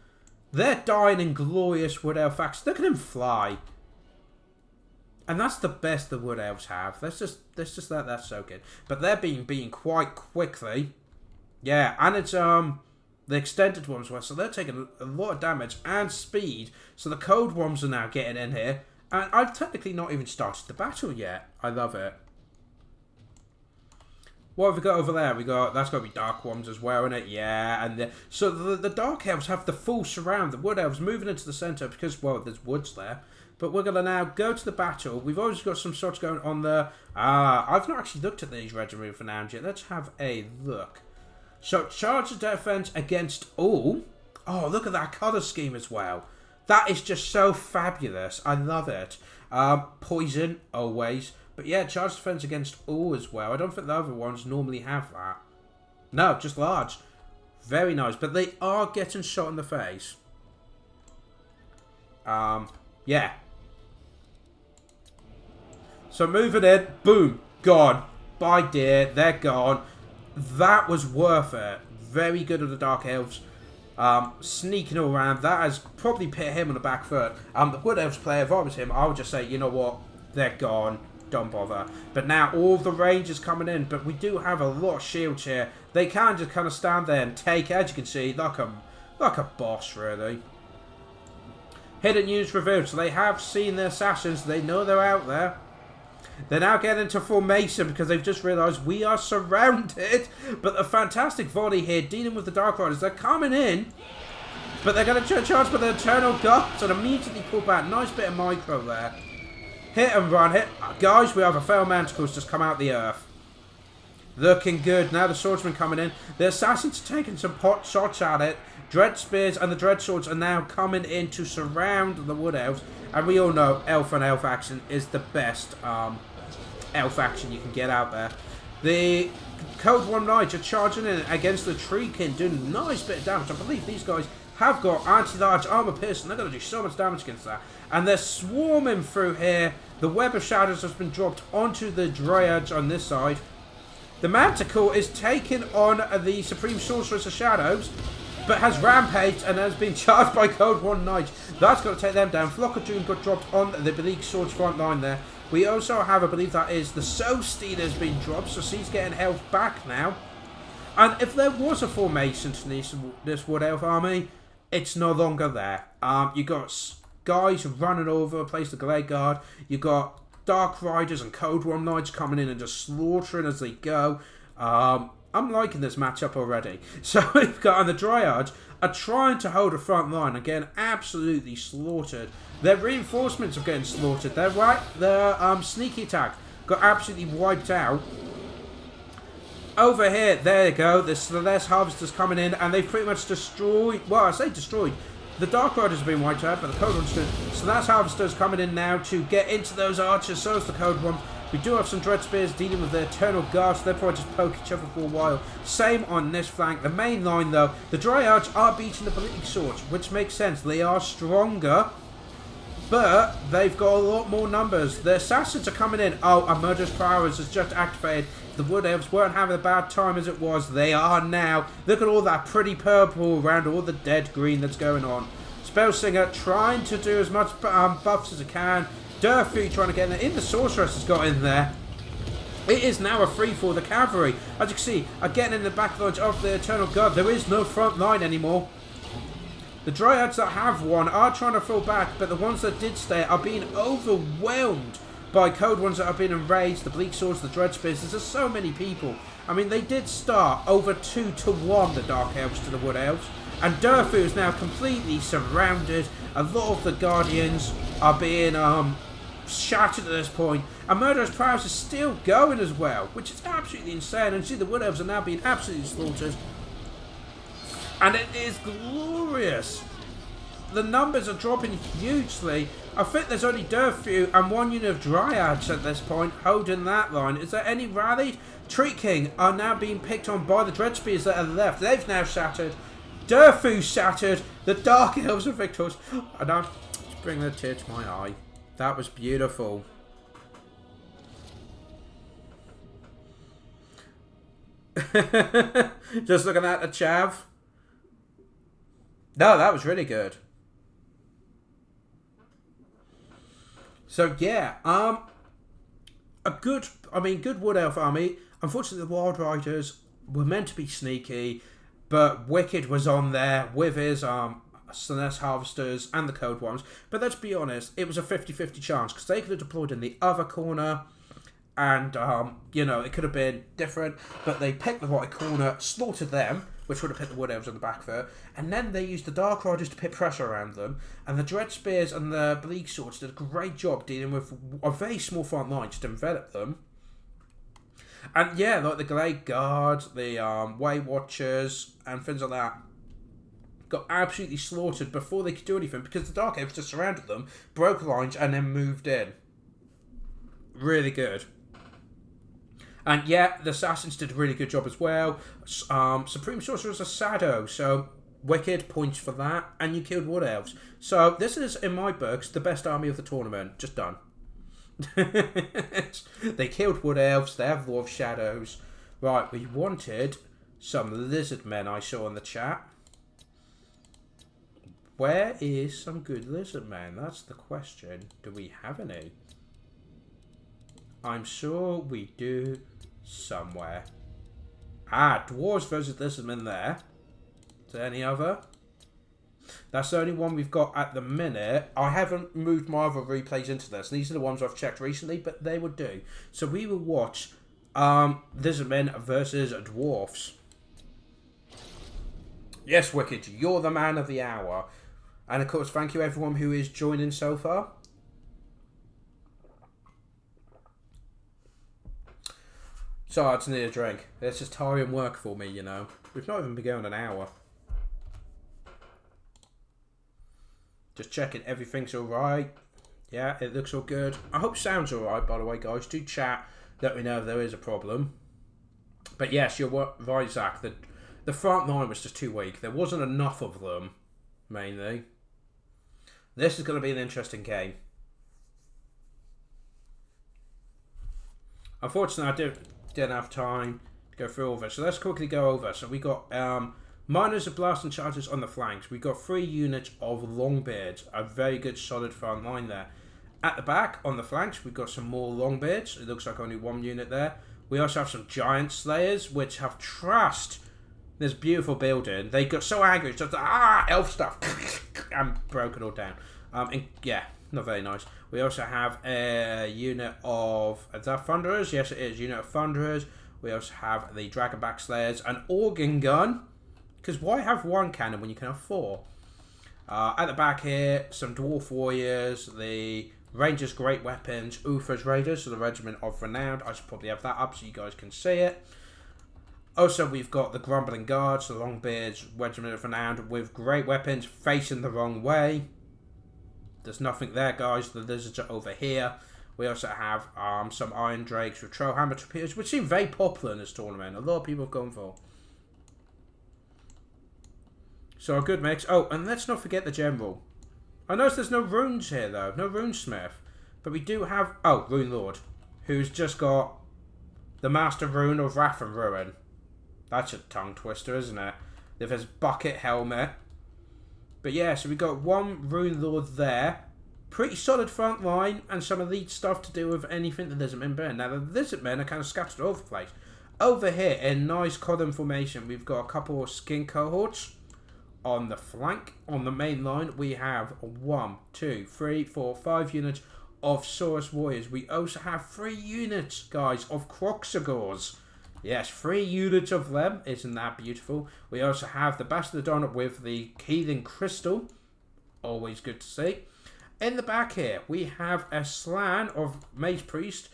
they're dying in glorious Wood Elf facts. Look at him fly. And that's the best the Wood Elves have. Let's just let that soak in. But they're being beaten quite quickly. Yeah, and it's, the extended ones were, so they're taking a lot of damage and speed. So the Cold Worms are now getting in here. And I've technically not even started the battle yet. I love it. What have we got over there? That's got to be Dark Worms as well, isn't it? Yeah, and so the Dark Elves have the full surround. The Wood Elves moving into the centre because, well, there's woods there. But we're going to now go to the battle. We've always got some sorts going on there. I've not actually looked at these regiments for now yet. Let's have a look. So, charge of defense against all. Oh, look at that colour scheme as well. That is just so fabulous. I love it. Poison, always. But yeah, charge defense against all as well. I don't think the other ones normally have that. No, just large. Very nice. But they are getting shot in the face. Yeah. So, moving in. Boom. Gone. Bye, dear. They're gone. That was worth it. Very good of the Dark Elves. Sneaking all around. That has probably put him on the back foot. The Wood Elves player, if I was him, I would just say, you know what? They're gone. Don't bother. But now all the range is coming in. But we do have a lot of shields here. They can just kind of stand there and take, as you can see, like a boss, really. Hidden news revealed. So they have seen the assassins. They know they're out there. They're now getting into formation because they've just realised we are surrounded. But a fantastic volley here dealing with the Dark Riders. They're coming in. But they're going to charge with the Eternal Guards and immediately pull back. Nice bit of micro there. Hit and run. Hit. Guys, we have a Fel Manticles just come out the earth. Looking good. Now the swordsmen coming in. The assassins are taking some pot shots at it. Dread Spears and the Dread Swords are now coming in to surround the Wood Elves. And we all know elf on elf action is the best elf action you can get out there. The Code 1 Knights are charging in against the Treekin, doing a nice bit of damage. I believe these guys have got anti-large armor piercing. They're going to do so much damage against that. And they're swarming through here. The Web of Shadows has been dropped onto the Dryads on this side. The Manticore is taking on the Supreme Sorceress of Shadows, but has rampaged and has been charged by Code 1 Knights. That's got to take them down. Flock of Doom got dropped on the Beleaguered Swords front line there. We also have, I believe that is, the Soul Stealer's been dropped, so she's getting health back now. And if there was a formation to this Wood Elf army, it's no longer there. You got guys running over the place, the Glade Guard. You got Dark Riders and Code 1 Knights coming in and just slaughtering as they go. I'm liking this matchup already. So we've got, and the Dryads are trying to hold a front line. Again, absolutely slaughtered. Their reinforcements are getting slaughtered. Their sneaky attack got absolutely wiped out. Over here, there you go. The Celeste Harvesters coming in, and they've pretty much destroyed. Well, I say destroyed. The Dark Riders have been wiped out, but the Code 1's stood. Celeste Harvesters coming in now to get into those archers. So is the Code 1. We do have some Dread Spears dealing with the Eternal Guard, so they'll probably just poke each other for a while. Same on this flank. The main line, though, the Dryads are beating the Beleaguered Swords, which makes sense. They are stronger, but they've got a lot more numbers. The Assassins are coming in. Oh, a Murderous Powers has just activated. The Wood Elves weren't having a bad time as it was. They are now. Look at all that pretty purple around all the dead green that's going on. Spellslinger trying to do as much buffs as it can. Durfu trying to get in there. The Sorceress has got in there. It is now a free for the cavalry. As you can see, are getting in the back lines of the Eternal Guard. There is no front line anymore. The Dryads that have won are trying to fall back, but the ones that did stay are being overwhelmed by Code 1s that have been enraged. The Bleak Swords, the Dread Spears. There's just so many people. I mean, they did start over 2-1, the Dark Elves to the Wood Elves. And Durfu is now completely surrounded. A lot of the Guardians are being shattered at this point. And Murderous Prowess is still going as well, which is absolutely insane. And see, the Wood Elves are now being absolutely slaughtered. And it is glorious. The numbers are dropping hugely. I think there's only Durfu and one unit of Dryads at this point holding that line. Is there any rallied? Tree King are now being picked on by the Dread Spears that are left. They've now shattered. Durfu shattered. The Dark Elves are victorious. And I'm just bringing a tear to my eye. That was beautiful. Just looking at the chav. No, that was really good. So yeah, good Wood Elf army. Unfortunately, the Wild Riders were meant to be sneaky, but Wicked was on there with his Celeste Harvesters and the Code 1s. But let's be honest, it was a 50-50 chance because they could have deployed in the other corner, and you know, it could have been different. But they picked the right corner, slaughtered them, which would have hit the Wood Elves on the back foot, and then they used the Dark Riders to put pressure around them, and the Dread Spears and the Beleaguered Swords did a great job dealing with a very small front line to envelop them. And yeah, like the Glade Guard, the Way Watchers, and things like that, got absolutely slaughtered before they could do anything, because the Dark Elves just surrounded them, broke lines, and then moved in. Really good. And yeah, the Assassins did a really good job as well. Supreme Sorceress of Shadow, so Wicked, points for that. And you killed Wood Elves. So this is, in my books, the best army of the tournament. Just done. They killed Wood Elves, they have War of Shadows. Right, we wanted some Lizardmen I saw in the chat. Where is some good Lizardmen? That's the question. Do we have any? I'm sure we do somewhere. Ah, Dwarves versus Lizardmen there. Is there any other? That's the only one we've got at the minute. I haven't moved my other replays into this. These are the ones I've checked recently, but they would do. So we will watch Lizardmen versus Dwarfs. Yes, Wicked, you're the man of the hour. And of course, thank you everyone who is joining so far. Sorry, I just need a drink. This is tiring work for me, you know. We've not even been going an hour. Just checking everything's alright. Yeah, it looks all good. I hope sound's alright, by the way, guys. Do chat. Let me know if there is a problem. But yes, you're right, Zach. The front line was just too weak. There wasn't enough of them, mainly. This is going to be an interesting game. Unfortunately, I didn't have time to go through all of it. So let's quickly go over. So we got miners of blasting charges on the flanks. We got 3 units of longbeards. A very good solid front line there. At the back, on the flanks, we've got some more longbeards. It looks like only 1 unit there. We also have some giant slayers, which have trashed this beautiful building. They got so angry, it's just elf stuff, and broke it all down. Yeah, not very nice. We also have a unit of the Thunderers. Yes, it is. Unit of Thunderers. We also have the Dragonback Slayers, an organ gun. Because why have 1 cannon when you can have 4? At the back here, some Dwarf Warriors, the Rangers Great Weapons, Uther's Raiders, so the Regiment of Renown. I should probably have that up so you guys can see it. Also, we've got the Grumbling Guards, the Longbeards, Regiment of Renown, with Great Weapons facing the wrong way. There's nothing there, guys. The Lizards are over here. We also have some Iron Drakes with Trollhammer Torpedoes, which seem very popular in this tournament. A lot of people have gone for. So a good mix. Oh, and let's not forget the General. I notice there's no runes here, though. No runesmith. But we do have... Oh, Rune Lord. Who's just got the Master Rune of Wrath and Ruin. That's a tongue twister, isn't it? With his bucket helmet. But yeah, so we got 1 Rune Lord there. Pretty solid front line. And some elite stuff to do with anything the Lizardmen burn. Now, the Lizardmen are kind of scattered all over the place. Over here, in nice column formation, we've got a couple of skin cohorts. On the flank, on the main line, we have 1, 2, 3, 4, 5 units of Saurus Warriors. We also have 3 units, guys, of Croxagors. Yes, 3 units of them. Isn't that beautiful? We also have the Bastardon with the Healing Crystal. Always good to see. In the back here, we have a Slan of Mage Priest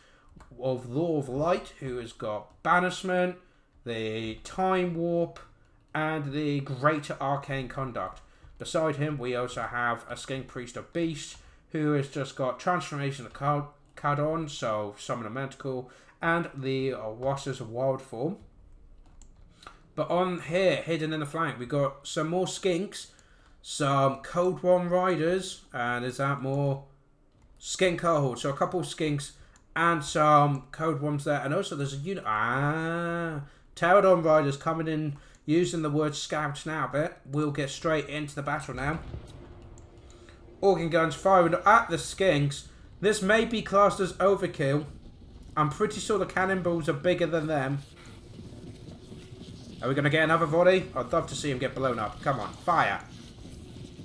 of Law of Light, who has got Banishment, the Time Warp, and the Greater Arcane Conduct. Beside him, we also have a Skink Priest of Beast, who has just got Transformation of Cardon, so Summon a Mentacle, and the Wasses of Wild Form. But on here, hidden in the flank, we got some more Skinks, some Code 1 Riders, and is that more Skink cohorts? So a couple of Skinks and some Code 1s there, and also there's a unit. Pterodon Riders coming in. Using the word scouts now a bit. We'll get straight into the battle now. Organ guns firing at the Skinks. This may be classed as overkill. I'm pretty sure the cannonballs are bigger than them. Are we going to get another volley? I'd love to see him get blown up. Come on, fire.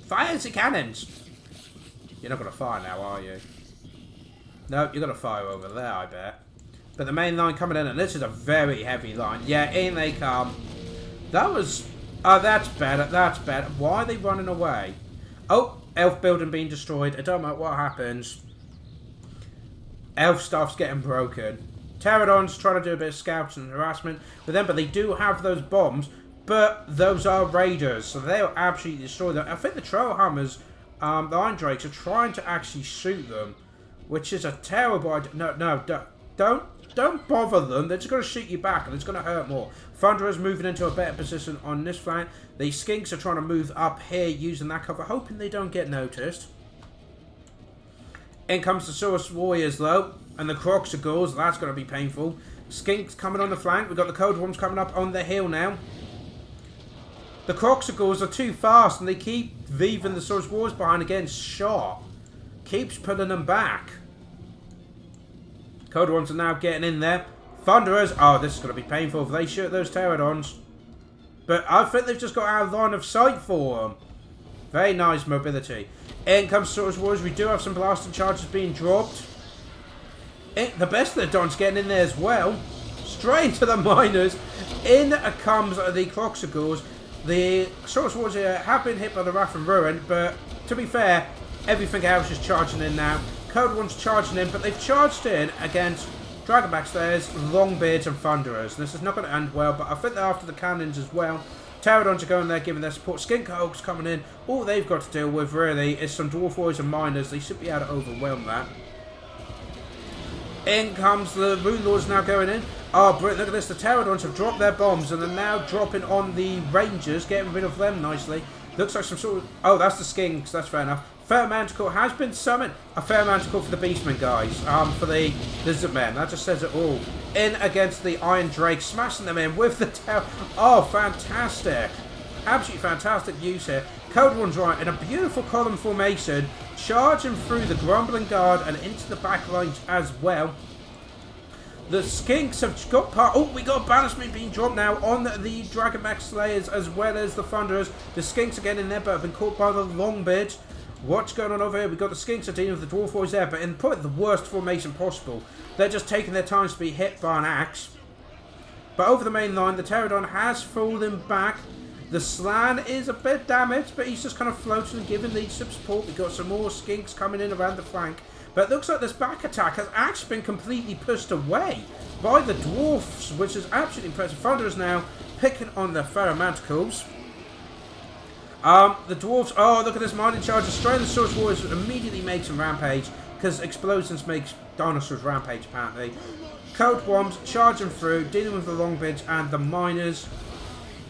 Fire the cannons. You're not going to fire now, are you? No, you're going to fire over there, I bet. But the main line coming in, and this is a very heavy line. Yeah, in they come. That was... Oh, that's better. That's better. Why are they running away? Oh, elf building being destroyed. I don't know what happens. Elf stuff's getting broken. Pterodon's trying to do a bit of scouts and harassment with them, but they do have those bombs. But those are raiders, so they'll absolutely destroy them. I think the Trollhammers, the Iron Drakes, are trying to actually shoot them, which is a terrible idea. No, don't bother them. They're just going to shoot you back, and it's going to hurt more. Thunderer's moving into a better position on this flank. The Skinks are trying to move up here using that cover, hoping they don't get noticed. In comes the Saurus Warriors, though, and the Croxagors. That's going to be painful. Skinks coming on the flank. We've got the Code Worms coming up on the hill now. The Croxagors are too fast, and they keep leaving the Saurus Warriors behind against shot. Keeps pulling them back. Code Worms are now getting in there. Thunderers. Oh, this is going to be painful if they shoot those Pterodons. But I think they've just got out of line of sight for them. Very nice mobility. In comes Saurus Warriors. We do have some blasting charges being dropped. The best of the Dons getting in there as well. Straight into the miners. In comes the Croxagors. The Saurus Warriors here have been hit by the Wrath and Ruin, but to be fair, everything else is charging in now. Code One's charging in, but they've charged in against Dragonback Slayers, Longbeards and Thunderers. This is not going to end well, but I think they're after the cannons as well. Pterodons are going there giving their support. Skinkhulks coming in. All they've got to deal with really is some Dwarf Warriors and Miners. They should be able to overwhelm that. In comes the Rune Lords now going in. Oh, brilliant. Look at this. The Pterodons have dropped their bombs and are now dropping on the Rangers, getting rid of them nicely. Looks like some sort of... Oh, that's the Skinks. That's fair enough. Fair Manticore has been summoned. A Fair Manticore for the Beastmen, guys. For the Lizardmen. That just says it all. In against the Iron Drake, smashing them in with the tail. Oh, fantastic. Absolutely fantastic use here. Cold One's right in a beautiful column formation, charging through the Grumbling Guard and into the back lines as well. The Skinks have got part... Oh, we got a banishment being dropped now on the Dragonback Slayers as well as the Thunderers. The Skinks are getting in there, but have been caught by the Longbeards. What's going on over here? We've got the Skinks are dealing with the Dwarf Boys there, but in probably the worst formation possible. They're just taking their time to be hit by an axe. But over the main line, the Pterodon has fallen back. The Slan is a bit damaged, but he's just kind of floating and giving these some support. We've got some more Skinks coming in around the flank. But it looks like this back attack has actually been completely pushed away by the Dwarfs, which is absolutely impressive. Thunderers now picking on the Manticles. The Dwarfs, oh, look at this mining charge. Destroying the Source Warriors immediately makes them rampage, because explosions makes dinosaurs rampage, apparently. Cold Bombs charging through, dealing with the Longbeards and the Miners.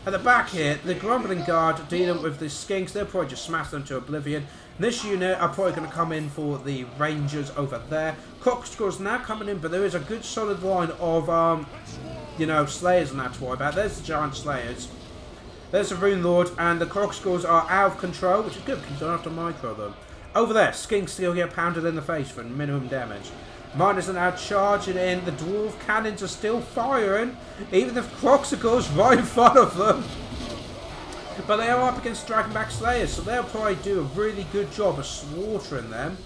At the back here, the Grumbling Guard dealing with the Skinks. They'll probably just smash them to oblivion. This unit are probably going to come in for the Rangers over there. Cockscores now coming in, but there is a good solid line of, you know, Slayers and that's what about. There's the Giant Slayers. There's the Rune Lord, and the Cockscores are out of control, which is good because you don't have to micro them. Over there, Skinks still get pounded in the face for minimum damage. Miners are now charging in. The Dwarf Cannons are still firing, even if Cockscores right in front of them. But they are up against Dragonback Slayers, so they'll probably do a really good job of slaughtering them.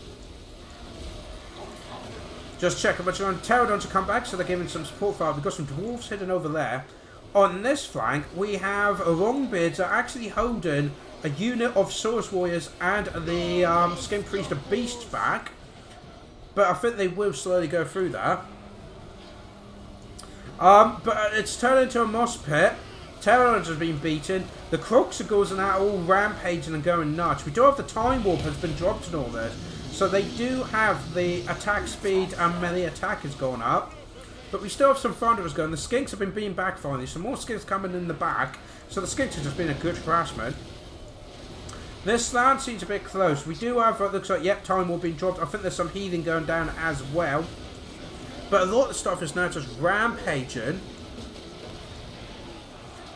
Just check a bunch of Pterodons to come back, so they're giving some support fire. We've got some Dwarfs hidden over there. On this flank, we have Longbeards are actually holding a unit of Source Warriors and the Skin Priest of Beasts back. But I think they will slowly go through that. But it's turned into a moss pit. Pterodons have been beaten. The Croxagores are now all rampaging and going nuts. We do have the Time Warp has been dropped and all this. So they do have the attack speed and melee attack has gone up. But we still have some Thunderers going. The Skinks have been being back finally. Some more Skinks coming in the back. So the Skinks have just been a good harassment. This Slan seems a bit close. We do have, it looks like, yep, Time Warp being dropped. I think there's some healing going down as well. But a lot of the stuff is now just rampaging.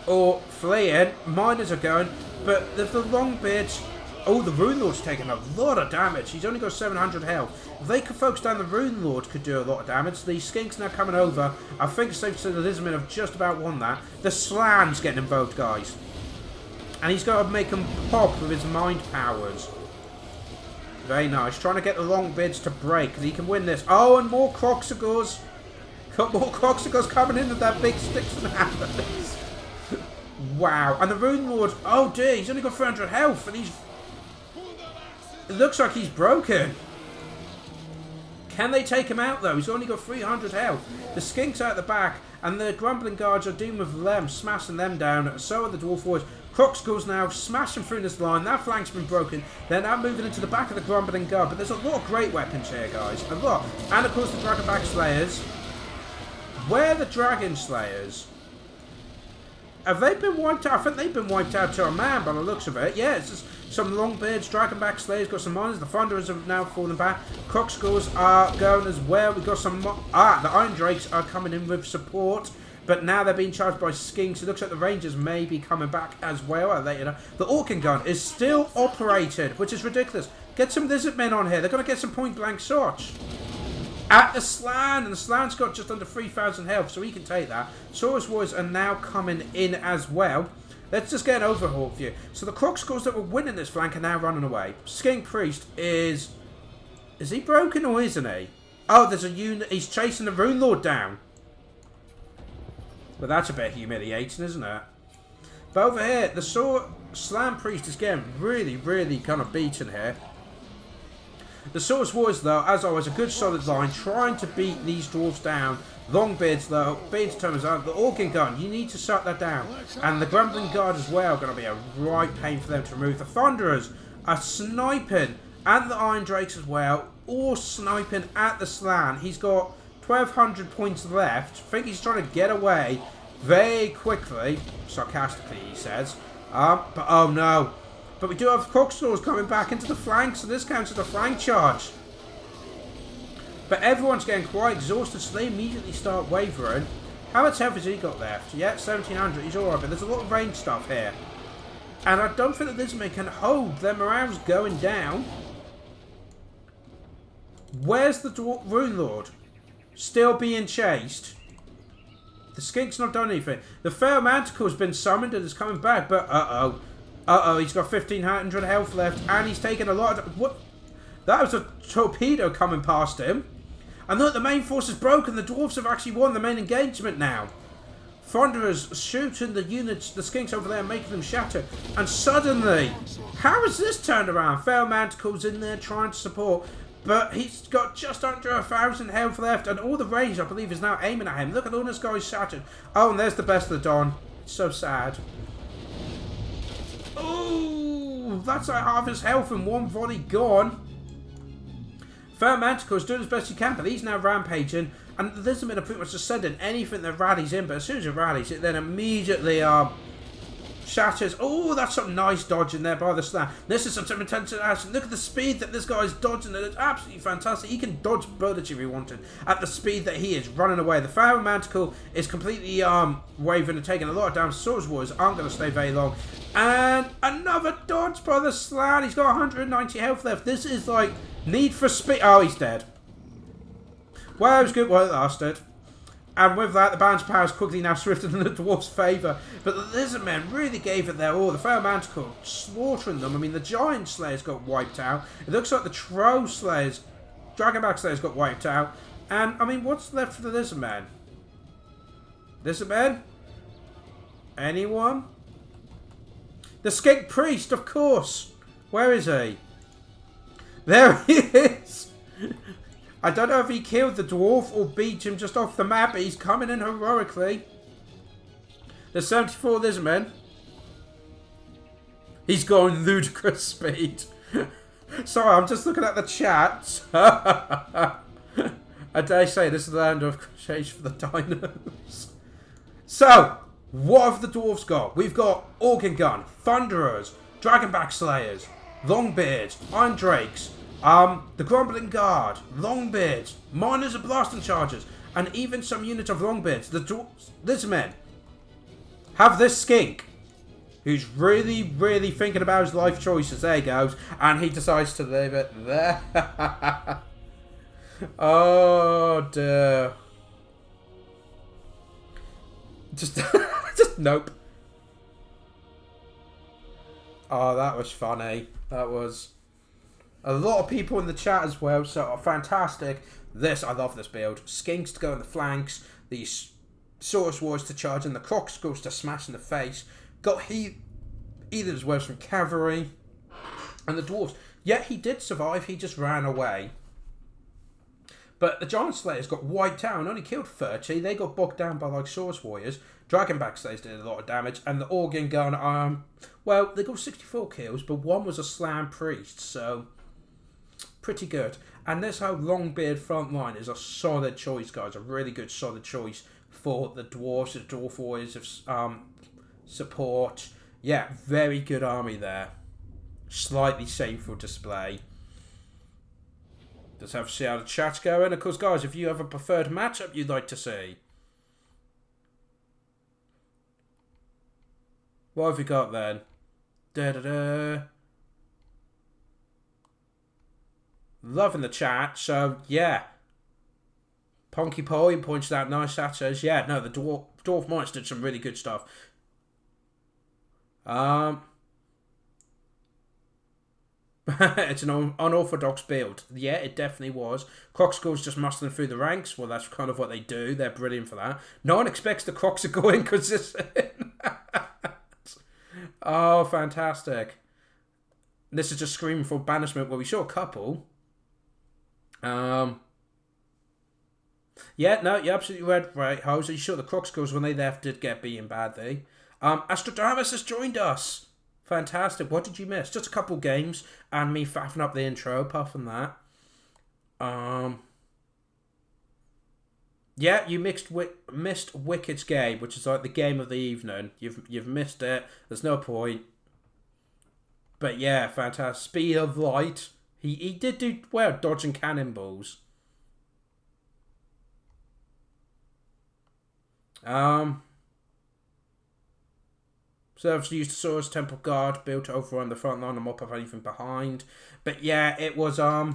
Or fleeing. Miners are going. But the Longbeards... Oh, the Rune Lord's taking a lot of damage. He's only got 700 health. If they could focus down, the Rune Lord could do a lot of damage. The Skinks now coming over. I think it's safe to say the Lizardmen have just about won that. The Slan's getting invoked, guys. And he's got to make them pop with his mind powers. Very nice. Trying to get the Longbeards to break. He can win this. Oh, and more Croxagores. Got more Croxagores coming in with that big sticks and hammers. Wow. And the Rune Lord. Oh, dear. He's only got 300 health. And he's... It looks like he's broken. Can they take him out, though? He's only got 300 health. The Skinks out the back, and the Grumbling Guards are dealing with them, smashing them down. So are the Dwarf Warriors. Croxagores now smashing through this line. That flank's been broken. They're now moving into the back of the Grumbling Guard. But there's a lot of great weapons here, guys. A lot. And, of course, the Dragonback Slayers. Where are the Dragon Slayers? Have they been wiped out? I think they've been wiped out to a man by the looks of it. Yeah, it's just some Longbeards, Dragonback Slayers, got some Miners. The Thunderers have now fallen back. Croxagores are going as well. We've got some... the Iron Drakes are coming in with support. But now they're being charged by Skinks. It looks like the Rangers may be coming back as well. The Orkin gun is still operated, which is ridiculous. Get some Lizardmen on here. They're going to get some point-blank shots. At the Slan, and the Slan's got just under 3,000 health, so he can take that. Saurus Warriors are now coming in as well. Let's just get an overhaul view. So the Croxagores that were winning this flank are now running away. Skink Priest is... Is he broken or isn't he? Oh, there's a unit... He's chasing the Rune Lord down. But that's a bit humiliating, isn't it? But over here, the Slan Priest is getting really, really kind of beaten here. The Swords Warriors, though, as always, a good solid line, trying to beat these dwarves down. Longbeards, though, being determined out. The Organ Gun, you need to shut that down. And the Grumbling Guard as well, going to be a right pain for them to remove. The Thunderers are sniping, and the Iron Drakes as well, all sniping at the Slan. He's got 1,200 points left. I think he's trying to get away very quickly, sarcastically he says. But oh no. But we do have Crocswords coming back into the flank, so this counts as a flank charge. But everyone's getting quite exhausted, so they immediately start wavering. How much health has he got left? Yeah, 1,700. He's alright, but there's a lot of range stuff here. And I don't think that Lizardmen can hold. Their morale's going down. Where's the Rune Lord? Still being chased. The Skink's not done anything. The Fair Manticle's been summoned and is coming back, but uh-oh. Uh-oh, he's got 1,500 health left, and he's taken a lot of... What? That was a torpedo coming past him. And look, the main force is broken. The Dwarfs have actually won the main engagement now. Thunderers shooting the units, the Skinks over there, making them shatter. And suddenly, how is this turned around? Fair Manticle's in there trying to support, but he's got just under 1,000 health left, and all the range, I believe, is now aiming at him. Look at all this guy's shattered. Oh, and there's the best of the Dawn. It's so sad. Oh, that's like half his health in one volley gone. Fair Manticle's doing as best he can, but he's now rampaging, and the Lizardmen are pretty much just sending anything that rallies in, but as soon as it rallies, it then immediately shatters. Oh, that's some nice dodge in there by the Slan. This is some intense action. Look at the speed that this guy's dodging, and it's absolutely fantastic. He can dodge bullets if he wanted at the speed that he is running away. The Fair Manticle is completely waving and taking a lot of damage. Swords Warriors aren't going to stay very long. And another dodge by the Slan. He's got 190 health left. This is like Need for Speed. Oh, he's dead. Well, it was good while it lasted. And with that, the balance of power is quickly now swifted in the Dwarfs' favour. But the Lizardmen really gave it their all. The Fair Manticle slaughtering them. I mean, the Giant Slayers got wiped out. It looks like the Troll Slayers, Dragonback Slayers got wiped out. And, I mean, what's left for the Lizardmen? Lizardmen? Anyone? The Skink Priest, of course. Where is he? There he is. I don't know if he killed the dwarf or beat him just off the map, but he's coming in heroically. There's 74 Lizardmen. He's going ludicrous speed. Sorry, I'm just looking at the chat. I dare say this is the land of chase for the dinos. So, what have the dwarves got? We've got Organ Gun, Thunderers, Dragonback Slayers, Longbeards, Iron Drakes, the Grumbling Guard, Longbeards, Miners and Blasting Chargers, and even some units of Longbeards. The Lizardmen have this Skink, who's really, really thinking about his life choices. There he goes, and he decides to leave it there. Oh dear. Just nope. Oh, that was funny. That was a lot of people in the chat as well, so fantastic. I love this build. Skinks to go in the flanks, these Saurus Warriors to charge, and the Crocswords to smash in the face. Got either as well from cavalry, and the Dwarves. Yeah, he did survive, he just ran away. But the Giant Slayers got wiped out and only killed 30. They got bogged down by like Saurus Warriors. Dragonback Slayers did a lot of damage, and the Organ Gun, well, they got 64 kills, but one was a Slam Priest, so pretty good. And this whole Longbeard front line is a solid choice, guys. A really good solid choice for the Dwarfs, the Dwarf Warriors of support. Yeah, very good army there. Slightly shameful display. Let's have to see how the chat's going. Of course, guys, if you have a preferred matchup you'd like to see. What have you got then? Da-da-da. Loving the chat, so yeah. Ponky Polly points out nice chat says, yeah, no, the Dwarf Mites did some really good stuff. It's an unorthodox build. Yeah, it definitely was. Crocswords just mustering through the ranks. Well, that's kind of what they do. They're brilliant for that. No one expects the Crocs to go in because it's... Oh, fantastic. This is just screaming for banishment where we saw a couple. Yeah, no, you're absolutely right, Hose. Are you sure the Crocskulls, when they left, did get beaten badly? Astrodamus has joined us. Fantastic. What did you miss? Just a couple games and me faffing up the intro, apart from that. Yeah, you missed Wicked's game, which is like the game of the evening. You've missed it. There's no point. But yeah, fantastic. Speed of light. He did do well dodging cannonballs. Serves used Saurus Temple Guard built to overrun the front line and mop up anything behind. But yeah, it was a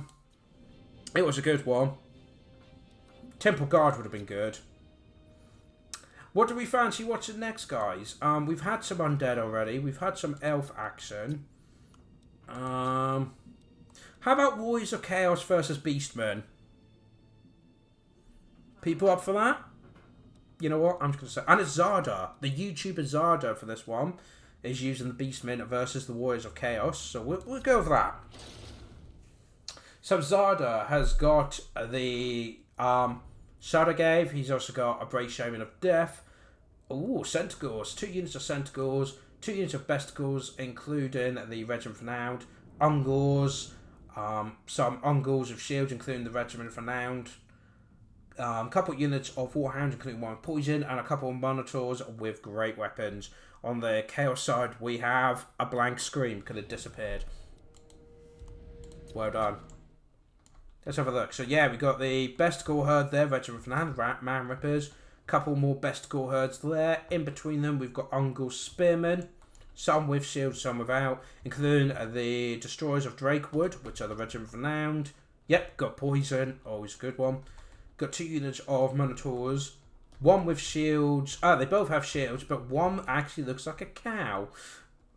good one. Temple Guard would have been good. What do we fancy watching next, guys? We've had some undead already. We've had some elf action. How about Warriors of Chaos versus Beastmen? People up for that? You know what? I'm just going to say... And it's Zarda. The YouTuber Zarda for this one is using the Beastmen versus the Warriors of Chaos. So we'll go for that. So Zarda has got the Shadowgave. He's also got a Brave Shaman of Death. Ooh, Centaurs. 2 units of Centaurs. 2 units of Besticles, including the Regiment Renowned. Ungors. Some Ungors with shields, including the Regiment Renowned. A couple of units of Warhounds, including one with poison, and a couple of Minotaurs with great weapons. On the Chaos side, we have a blank screen because it disappeared. Well done. Let's have a look. So yeah, we got the Besticle herd there, Regiment Renowned, Man Rippers. Couple more Besticle herds there. In between them, we've got Ungol Spearmen. Some with shields, some without, including the Destroyers of Drakewood, which are the Regiment Renowned. Yep, got poison, always a good one. Got 2 units of Minotaurs. One with shields. They both have shields, but one actually looks like a cow.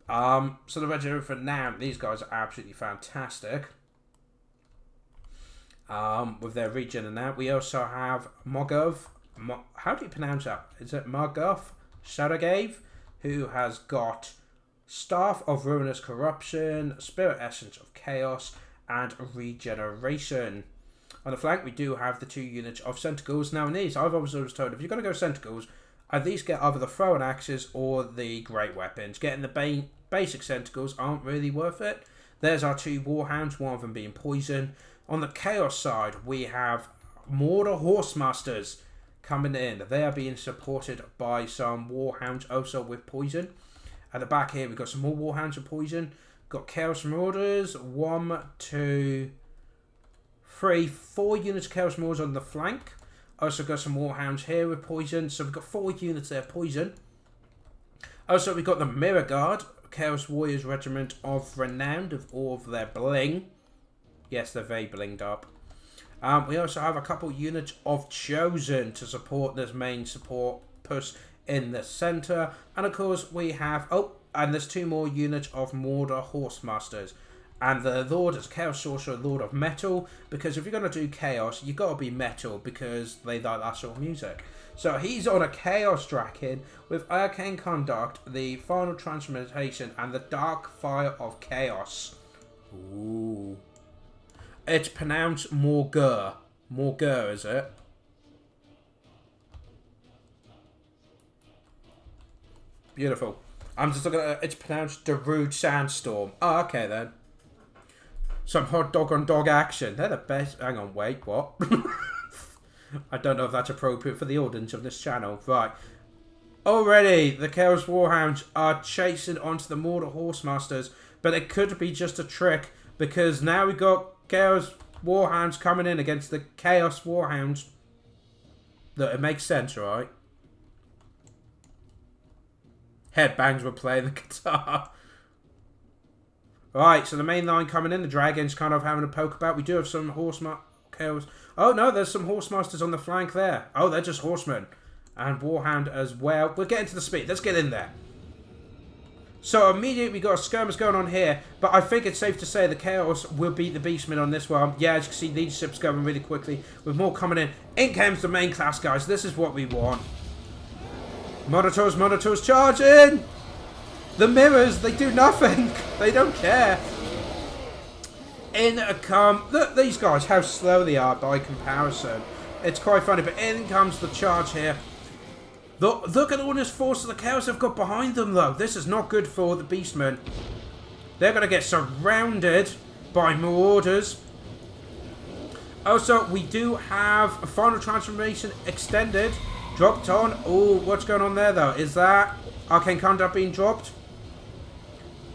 So the Regiment Renowned, these guys are absolutely fantastic. With their regen and that. We also have Mogov. How do you pronounce that? Is it Mogov Shadowgave? Who has got Staff of Ruinous Corruption, Spirit Essence of Chaos, and Regeneration. On the flank, we do have the 2 units of Centaurs. Now in these, I've always told, if you're going to go Centaurs, at least get either the throwing axes or the great weapons. Getting the basic Centaurs aren't really worth it. There's our 2 Warhounds, one of them being poison. On the Chaos side, we have Mordor Horsemasters coming in. They are being supported by some Warhounds also with poison. At the back here, we've got some more Warhounds with poison. Got Chaos Marauders. 1, 2, 3, 4 units of Chaos Marauders on the flank. Also got some Warhounds here with poison. So we've got 4 units there, poison. Also, we've got the Mirror Guard, Chaos Warriors Regiment of Renowned, of all of their bling. Yes, they're very blinged up. We also have a couple units of Chosen to support this main support push in the centre. And of course, we have... Oh, and there's 2 more units of Mordor Horsemasters. And the Lord is Chaos Sorcerer, Lord of Metal. Because if you're going to do Chaos, you've got to be Metal because they like that sort of music. So he's on a Chaos Draken with Arcane Conduct, the Final Transmutation, and the Dark Fire of Chaos. Ooh. It's pronounced Morgur. Morgur, is it? Beautiful. I'm just looking at it. It's pronounced Darude Sandstorm. Oh, okay then. Some hot dog on dog action. They're the best. Hang on, wait, what? I don't know if that's appropriate for the audience of this channel. Right. Already, the Chaos Warhounds are chasing onto the Mordor Horsemasters, but it could be just a trick because now we've got Chaos Warhounds coming in against the Chaos Warhounds. Look, it makes sense, right? Headbangs were playing the guitar. Right, so the main line coming in. The Dragon's kind of having a poke about. We do have some Chaos... Oh, no, there's some Horsemasters on the flank there. Oh, they're just Horsemen. And Warhound as well. We're getting to the speed. Let's get in there. So immediately we got a skirmish going on here, but I think it's safe to say the Chaos will beat the Beastmen on this one. Yeah, as you can see, leadership's going really quickly with more coming in. In comes the main class, guys. This is what we want. Monitors charging! The mirrors, they do nothing. They don't care. in come... Look, these guys, how slow they are by comparison. It's quite funny, but in comes the charge here. Look at all this force of the Chaos they've got behind them, though. This is not good for the Beastmen. They're going to get surrounded by Marauders. Also, we do have a final transformation extended. Dropped on. Oh, what's going on there, though? Is that Arcane Conduct being dropped?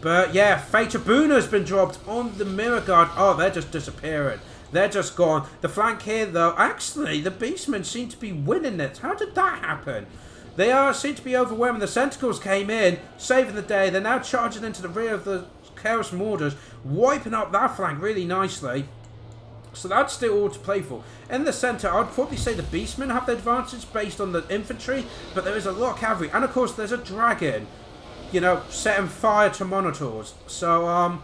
But, yeah, Fate of Boona has been dropped on the Mirror Guard. Oh, they're just disappearing. They're just gone. The flank here, though, actually, the Beastmen seem to be winning it. How did that happen? They seem to be overwhelming. The Sentinels came in, saving the day. They're now charging into the rear of the Chaos Marauders, wiping up that flank really nicely. So that's still all to play for. In the centre, I'd probably say the Beastmen have the advantage based on the infantry, but there is a lot of cavalry. And, of course, there's a dragon, you know, setting fire to monitors. So,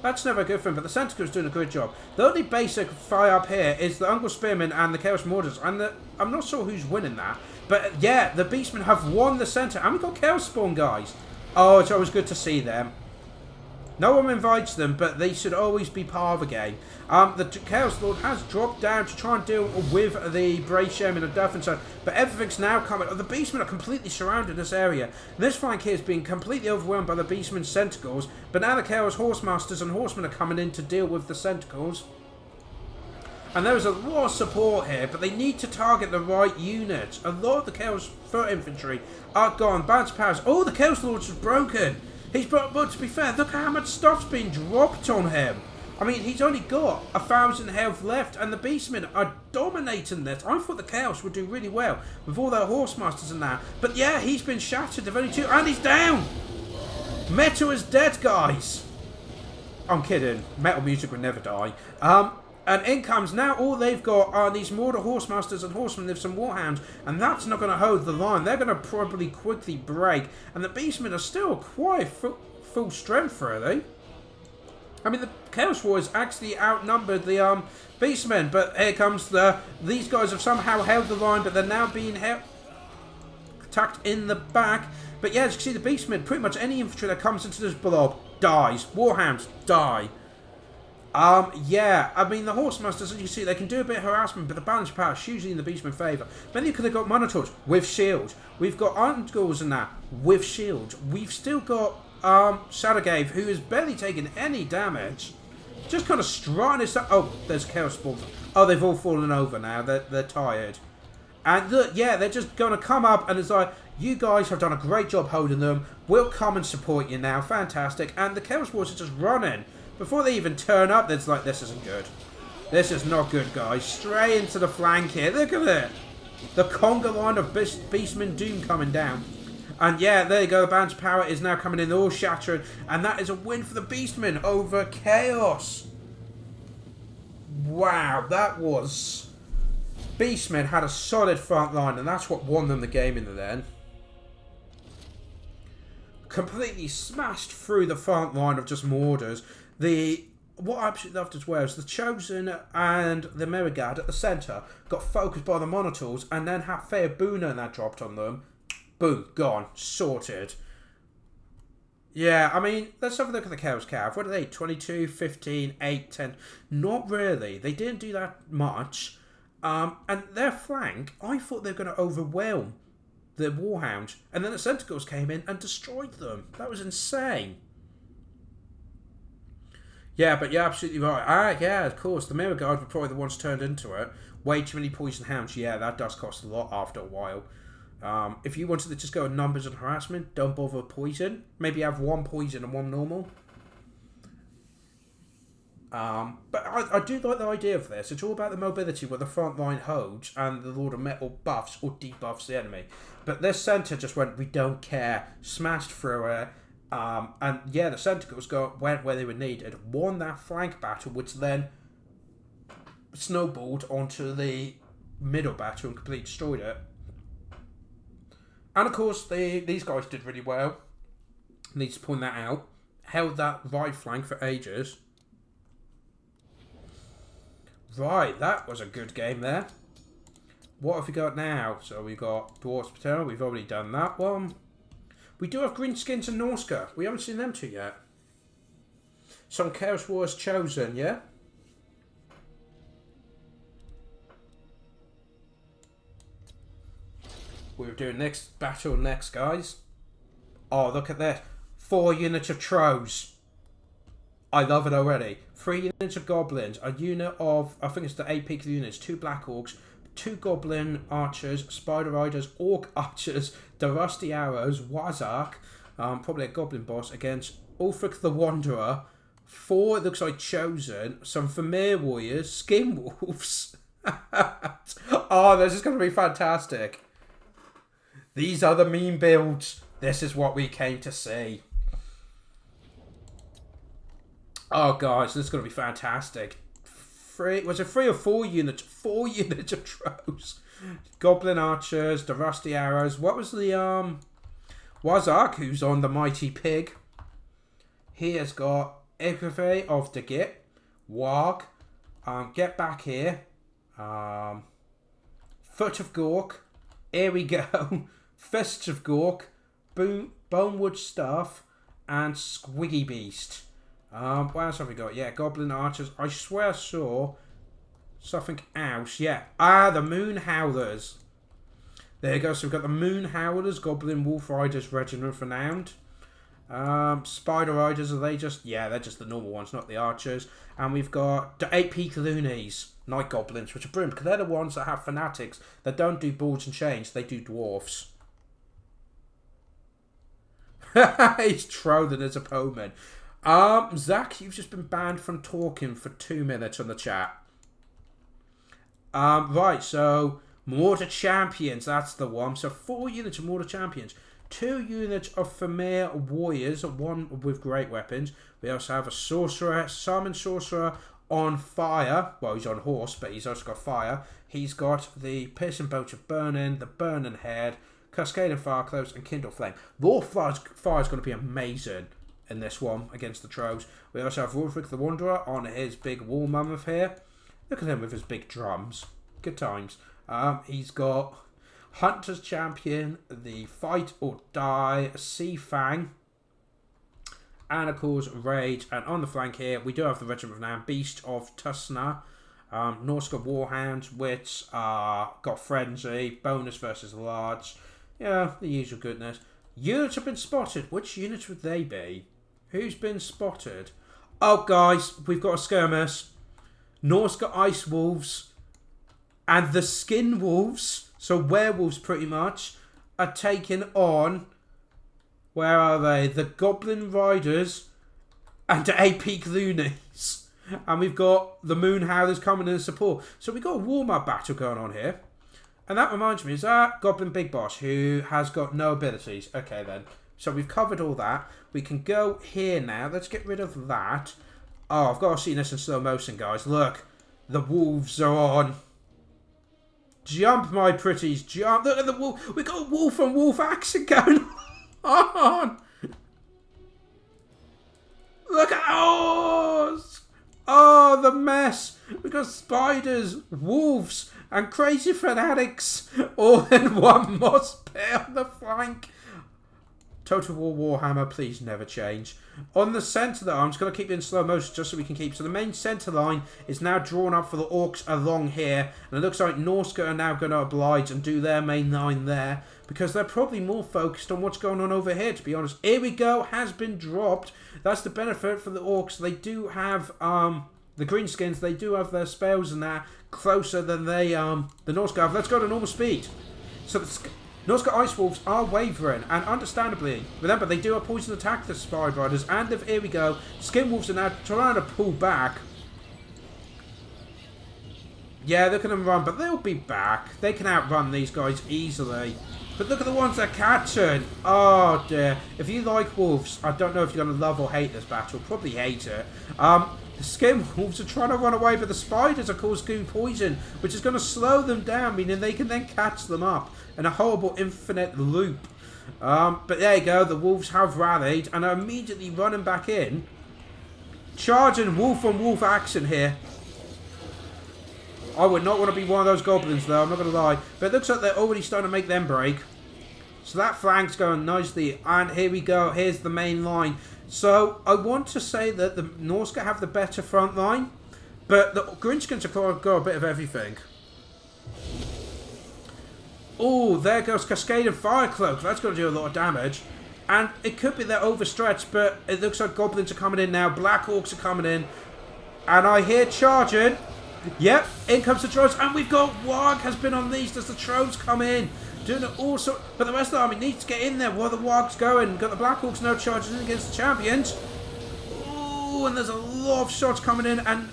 that's never a good thing, but the Sentinel's doing a good job. The only basic fire up here is the Uncle Spearmen and the Chaos Marauders, and I'm not sure who's winning that. But, yeah, the Beastmen have won the centre, and we've got Chaos Spawn, guys. Oh, it's always good to see them. No one invites them, but they should always be part of a game. The Chaos Lord has dropped down to try and deal with the Brave Shaman and Death and so on, but everything's now coming. The Beastmen are completely surrounded this area. This flank here is being completely overwhelmed by the Beastmen Sentinels, but now the Chaos Horsemasters and Horsemen are coming in to deal with the Sentinels. And there is a lot of support here, but they need to target the right units. A lot of the Chaos Foot Infantry are gone. Bounce powers. Oh, the Chaos Lord's is broken. But to be fair, look at how much stuff's been dropped on him. I mean, he's only got 1,000 health left, and the Beastmen are dominating this. I thought the Chaos would do really well with all their Horsemasters and that. But yeah, he's been shattered. They've only two, and he's down. Metal is dead, guys. I'm kidding. Metal music would never die. And in comes now, all they've got are these Marauder Horsemasters and Horsemen with some Warhounds, and that's not going to hold the line. They're going to probably quickly break, and the Beastmen are still quite full strength, really. I mean, the Chaos Wars actually outnumbered the Beastmen, but here comes these guys have somehow held the line, but they're now being attacked in the back. But yeah, as you can see, the Beastmen, pretty much any infantry that comes into this blob dies. Warhounds die. Yeah, I mean, the Horsemasters, as you can see, they can do a bit of harassment, but the balance power is usually in the Beastmen favour. Then you could have got Monitors with shields. We've got Ungles and that with shields. We've still got Shadowgave, who is barely taking any damage. Just kind of strutting his stuff. Oh, there's Chaos Balls. Oh, they've all fallen over now. They're tired. And look, yeah, they're just going to come up, and it's like, you guys have done a great job holding them. We'll come and support you now. Fantastic. And the Chaos Wars are just running. Before they even turn up, it's like, this isn't good. This is not good, guys. Straight into the flank here. Look at it. The conga line of Beastmen Doom coming down. And yeah, there you go. The bounce power is now coming in, all shattered. And that is a win for the Beastmen over Chaos. Wow, that was... Beastmen had a solid front line, and that's what won them the game in the end. Completely smashed through the front line of just Marauders. What I absolutely loved as well is the Chosen and the Mirror Guard at the centre got focused by the Monitors, and then had Fate of Boona and that dropped on them. Boom, gone, sorted. Yeah, I mean, let's have a look at the Chaos Cav. What are they? 22, 15, 8, 10. Not really. They didn't do that much. And their flank, I thought they were going to overwhelm the Warhound. And then the Sentinels came in and destroyed them. That was insane. Yeah, but you're absolutely right. Yeah, of course. The Mirror Guard were probably the ones turned into it. Way too many poison hounds. Yeah, that does cost a lot after a while. If you wanted to just go with numbers and harassment, don't bother with poison. Maybe have one poison and one normal. But I do like the idea of this. It's all about the mobility where the front line holds and the Lord of Metal buffs or debuffs the enemy. But this centre just went, we don't care. Smashed through it. And yeah, the Sentinels went where they were needed, won that flank battle, which then snowballed onto the middle battle and completely destroyed it. And of course, these guys did really well. Need to point that out. Held that right flank for ages. Right, that was a good game there. What have we got now? So we got Dwarfs Paternal. We've already done that one. We do have Greenskins and Norsca. We haven't seen them two yet. Some Chaos Wars Chosen, yeah? We're doing next battle next, guys. Oh, look at this. 4 units of Trows. I love it already. 3 units of Goblins. A unit of, I think it's the 8 peak units. 2 Black Orcs. 2 Goblin Archers. Spider Riders. Orc Archers. The Rusty Arrows. Wazark. Probably a Goblin boss against Ulfric the Wanderer. 4, it looks like Chosen. Some Vermeer Warriors. Skin Wolves. Oh, this is going to be fantastic. These are the meme builds. This is what we came to see. Oh, guys, this is going to be fantastic. Was it 3 or 4 units? 4 units of Trows. Goblin Archers, the Rusty Arrows. What was the, Wazark, who's on the Mighty Pig. He has got Egrave of the Git. Warg. Get Back Here. Foot of Gork. Here we go. Fists of Gork. Bonewood Staff. And Squiggy Beast. What else have we got? Yeah, Goblin Archers. I swear I saw something else. Yeah. The Moon Howlers. There you go. So we've got the Moon Howlers, Goblin Wolf Riders, Regiment Renowned. Spider Riders, are they just... Yeah, they're just the normal ones, not the Archers. And we've got the 8 Peak Loonies, Night Goblins, which are brilliant, because they're the ones that have Fanatics that don't do Balls and Chains, they do Dwarfs. He's trolling his opponent. Zach, you've just been banned from talking for 2 minutes on the chat. Right, so Mortar Champions, that's the one. So 4 units of Mortar Champions. 2 units of Vermeer Warriors, 1 with great weapons. We also have a Sorcerer, Summon Sorcerer on fire. Well, he's on horse, but he's also got fire. He's got the Piercing Bolt of Burning, the Burning Head, Cascading Fire Close, and Kindle Flame. Raw Fire is going to be amazing in this one against the Troves. We also have Ulfric the Wanderer on his big Wall Mammoth here. Look at him with his big drums. Good times. He's got Hunter's Champion, the Fight or Die, Sea Fang, and of course Rage. And on the flank here, we do have the Regiment of Renown, Beast of Tusna, Norsca Warhounds, which got Frenzy, bonus versus large. Yeah, the usual goodness. Units have been spotted. Which units would they be? Who's been spotted? Oh, guys, we've got a skirmish. Norsca Ice Wolves and the Skin Wolves, so werewolves pretty much, are taking on, where are they? The Goblin Riders and the 8 Peak Loonies. And we've got the Moon Howlers coming in support. So we've got a warm-up battle going on here. And that reminds me, is that Goblin Big Boss, who has got no abilities? Okay, then. So we've covered all that. We can go here now. Let's get rid of that. Oh, I've got to see this in slow motion, guys. Look, the wolves are on. Jump, my pretties, jump. Look at the wolf. We've got wolf on wolf action going on. Look at... Oh, the mess. We've got spiders, wolves, and crazy fanatics all in one moss pit on the flank. Total War Warhammer, please never change. On the centre though, I'm just going to keep it in slow motion just so we can keep. So the main centre line is now drawn up for the Orcs along here. And it looks like Norsca are now going to oblige and do their main line there, because they're probably more focused on what's going on over here, to be honest. Here we go, has been dropped. That's the benefit for the Orcs. They do have the Greenskins, they do have their spells and that closer than they the Norsca have. Let's go to normal speed. So the Norsca Ice Wolves are wavering, and understandably. Remember, they do have poison attack, the Spider Riders, and if, here we go, Skin Wolves are now trying to pull back. Yeah, look at them run, but they'll be back. They can outrun these guys easily. But look at the ones they're catching. Oh dear. If you like wolves, I don't know if you're going to love or hate this battle. Probably hate it. The Skin Wolves are trying to run away, but the spiders are causing poison, which is going to slow them down, meaning they can then catch them up in a horrible infinite loop. But there you go, the wolves have rallied and are immediately running back in. Charging wolf on wolf action here. I would not want to be one of those goblins though, I'm not going to lie. But it looks like they're already starting to make them break. So that flank's going nicely, and here we go, here's the main line. So I want to say that the Norsca have the better front line, but the Greenskins have got a bit of everything. Oh, there goes Cascade and Fire Cloak. That's going to do a lot of damage. And it could be they're overstretched, but it looks like Goblins are coming in now. Black Orcs are coming in. And I hear charging. Yep, in comes the Trolls. And we've got Warg has been unleashed as the Trolls come in. Doing it also. But the rest of the army needs to get in there while the Warg's going. Got the Black Orcs now charging in against the Champions. Ooh, and there's a lot of shots coming in. And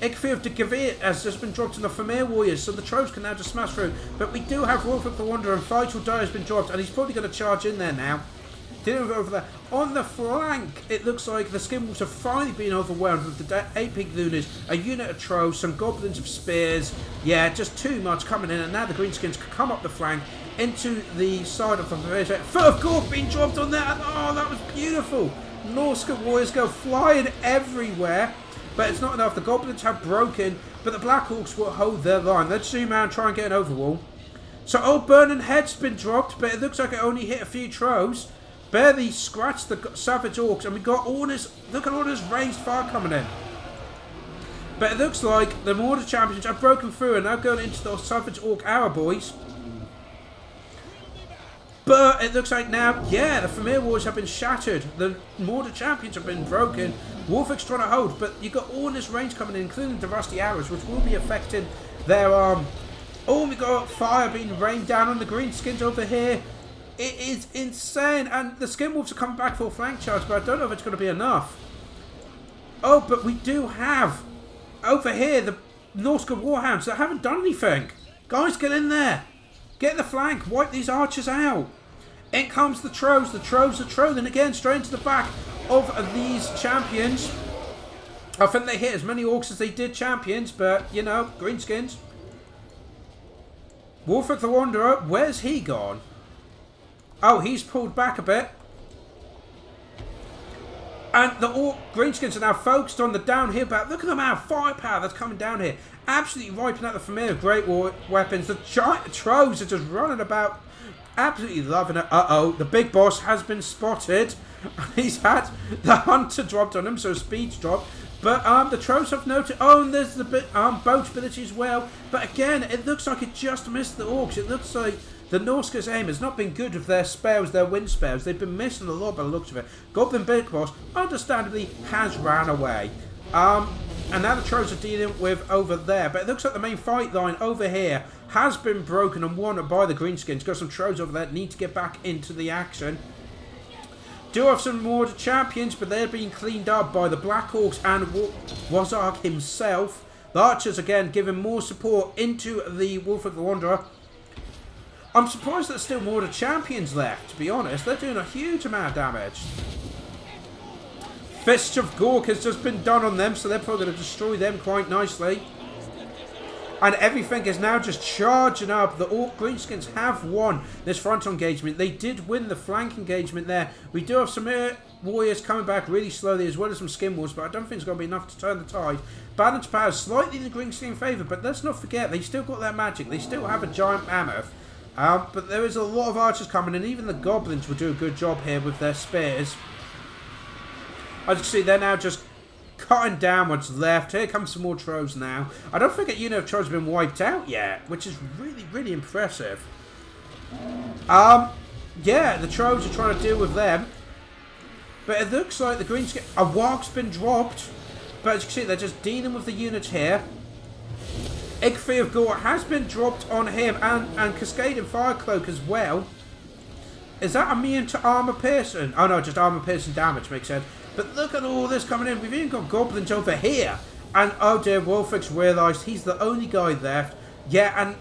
Ickfi of the Gavir has just been dropped in the Familiar Warriors, so the Trolls can now just smash through. But we do have Wolf of the Wanderer, and Fight or Die has been dropped, and he's probably going to charge in there now. Dealing with over there. On the flank, it looks like the Skinwolves have finally been overwhelmed with the 8 Pig Lunars, a unit of Trolls, some Goblins of Spears. Yeah, just too much coming in, and now the Greenskins can come up the flank into the side of the Foot of Gork being dropped on there, and oh, that was beautiful. Norsca Warriors go flying everywhere. But it's not enough. The Goblins have broken, but the Black Orcs will hold their line. Let's zoom out and try and get an overwall. So, Burning Head's been dropped, but it looks like it only hit a few Trolls. Barely scratched the Savage Orcs, and we got all this, look at all this ranged fire coming in. But it looks like the Mortar Champions have broken through and now going into the Savage Orc Hour Boys. But it looks like now, yeah, the Familiar Wars have been shattered. The Mortar Champions have been broken. Wolfwick's trying to hold, but you got all this range coming in, including the Rusty Arrows, which will be affecting their oh, we got fire being rained down on the Greenskins over here. It is insane, and the Skinwolves are coming back for a flank charge, but I don't know if it's going to be enough. Oh, but we do have over here the Norsca Warhounds that haven't done anything. Guys, get in there. Get in the flank. Wipe these archers out. In comes the Trolls. The Trolls are trolling again straight into the back of these Champions. I think they hit as many Orcs as they did Champions, but, you know, Greenskins. Wolfwick the Wanderer, where's he gone? Oh, he's pulled back a bit. And the Greenskins are now focused on the downhill battle. Look at the amount of firepower that's coming down here. Absolutely wiping out the Familiar Great War weapons. The giant Trolls are just running about. Absolutely loving it. Uh-oh, the big boss has been spotted. He's had the Hunter dropped on him, so speed's dropped. But the Trolls have noted. Oh, and there's the boat ability as well. But again, it looks like it just missed the Orcs. It looks like the Norsca's aim has not been good with their spells, their wind spells. They've been missing a lot by the looks of it. Goblin Big Boss, understandably, has ran away. And now the Trolls are dealing with over there. But it looks like the main fight line over here has been broken and won by the Greenskins. Got some Trolls over there that need to get back into the action. Do have some more Champions, but they're being cleaned up by the Black Orcs and Wazark himself. The Archers, again, giving more support into the Wolf of the Wanderer. I'm surprised there's still more Champions left, to be honest. They're doing a huge amount of damage. Fist of Gork has just been done on them, so they're probably going to destroy them quite nicely. And everything is now just charging up. The Greenskins have won this front engagement. They did win the flank engagement there. We do have some warriors coming back really slowly, as well as some Skinwolves, but I don't think it's going to be enough to turn the tide. Balance power slightly in the Greenskin favour, but let's not forget, they still got their magic. They still have a giant mammoth. But there is a lot of archers coming, and even the Goblins will do a good job here with their spears. As you can see, they're now just cutting down what's left. Here comes some more Trolls now. I don't think a unit of Trolls has been wiped out yet, which is really, really impressive. Yeah, the Trolls are trying to deal with them. But it looks like the Greenskin... A Warg's been dropped. But as you can see, they're just dealing with the units here. Ickfi of Gore has been dropped on him, and Cascade and Firecloak as well. Is that immune to armor piercing? Oh no, just armor piercing damage makes sense. But look at all this coming in. We've even got Goblins over here. And oh dear, Wolfwick's realised he's the only guy left. Yeah,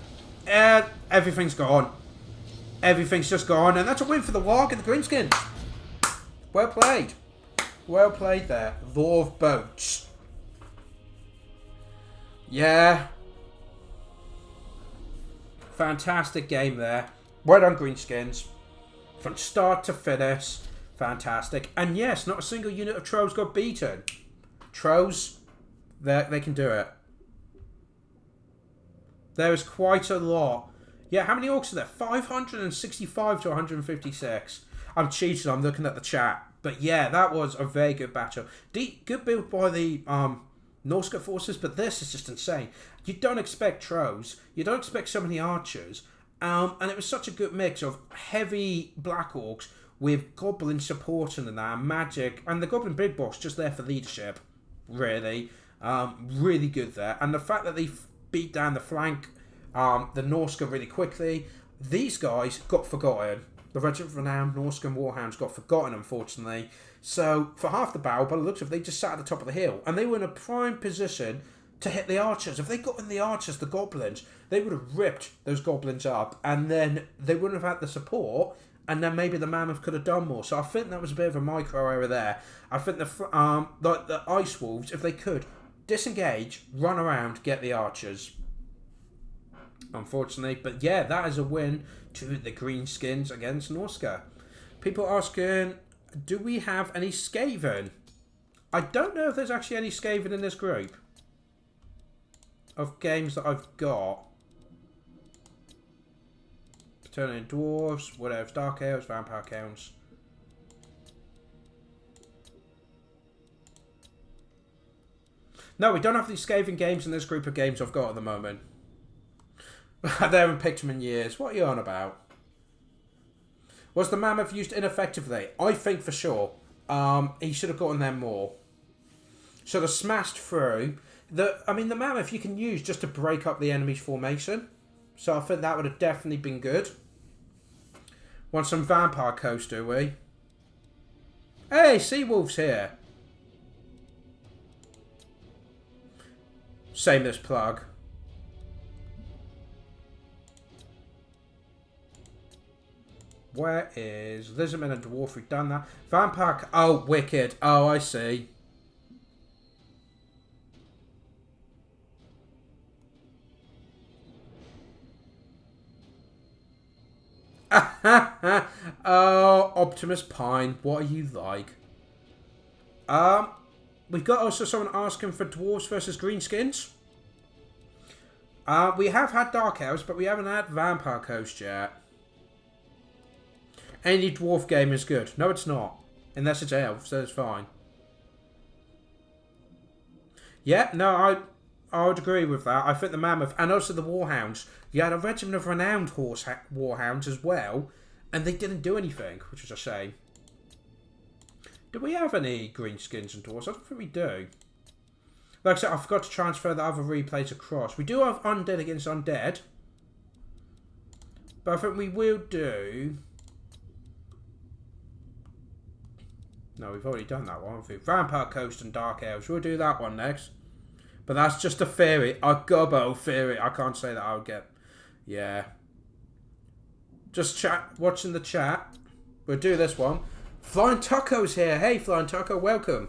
and everything's gone. Everything's just gone. And that's a win for the Warg and the Greenskins. Well played. Well played there. Law of Boats. Yeah. Fantastic game there. Well done, Greenskins. From start to finish. Fantastic. And yes, not a single unit of Trolls got beaten. Trolls, they can do it. There is quite a lot. Yeah, how many Orcs are there? 565 to 156. I'm cheating, I'm looking at the chat. But yeah, that was a very good battle. Good build by the Norsca forces, but this is just insane. You don't expect Trolls. You don't expect so many archers. And it was such a good mix of heavy Black Orcs with Goblin supporting and that, magic, and the Goblin Big Boss just there for leadership, really. Really good there. And the fact that they beat down the flank, the Norsca really quickly, these guys got forgotten. The Regiment of Renown, Norsca and Warhounds got forgotten, unfortunately. So, for half the battle, by the looks of it, they just sat at the top of the hill. And they were in a prime position to hit the archers. If they got in the archers, the goblins, they would have ripped those goblins up. And then they wouldn't have had the support. And then maybe the mammoth could have done more. So I think that was a bit of a micro error there. I think the Ice Wolves, if they could, disengage, run around, get the archers. Unfortunately. But yeah, that is a win to the Greenskins against Norsca. People asking, do we have any Skaven? I don't know if there's actually any Skaven in this group of games that I've got. Turning Dwarfs, Wood Elves, Dark Elves, Vampire Counts. No, we don't have these Skaven games in this group of games I've got at the moment. They haven't picked them in years. What are you on about? Was the mammoth used ineffectively? I think for sure. He should have gotten there more. Should have smashed through. The mammoth you can use just to break up the enemy's formation. So I think that would have definitely been good. Want some Vampire Coast, do we? Hey, Seawolf's here. Shameless plug. Where is Lizardmen and Dwarf? We've done that. Vampire... Oh, wicked. Oh, I see. Oh, Optimus Pine. What are you like? We've got also someone asking for Dwarfs versus Greenskins. We have had Dark Elves, but we haven't had Vampire Coast yet. Any dwarf game is good. No, it's not. Unless it's Elves, so it's fine. Yeah, no, I would agree with that. I think the Mammoth, and also the Warhounds. You had a Regiment of Renowned Warhounds as well, and they didn't do anything, which is a shame. Do we have any Greenskins and Dwarfs? I don't think we do. Like I said, I forgot to transfer the other replays across. We do have Undead against Undead. But I think we will do... No, we've already done that one. Vampire Coast and Dark Elves. We'll do that one next. But that's just a theory. A gobbo theory. I can't say that I would get... Yeah. Just watching the chat. We'll do this one. Flying Taco's here. Hey, Flying Taco. Welcome.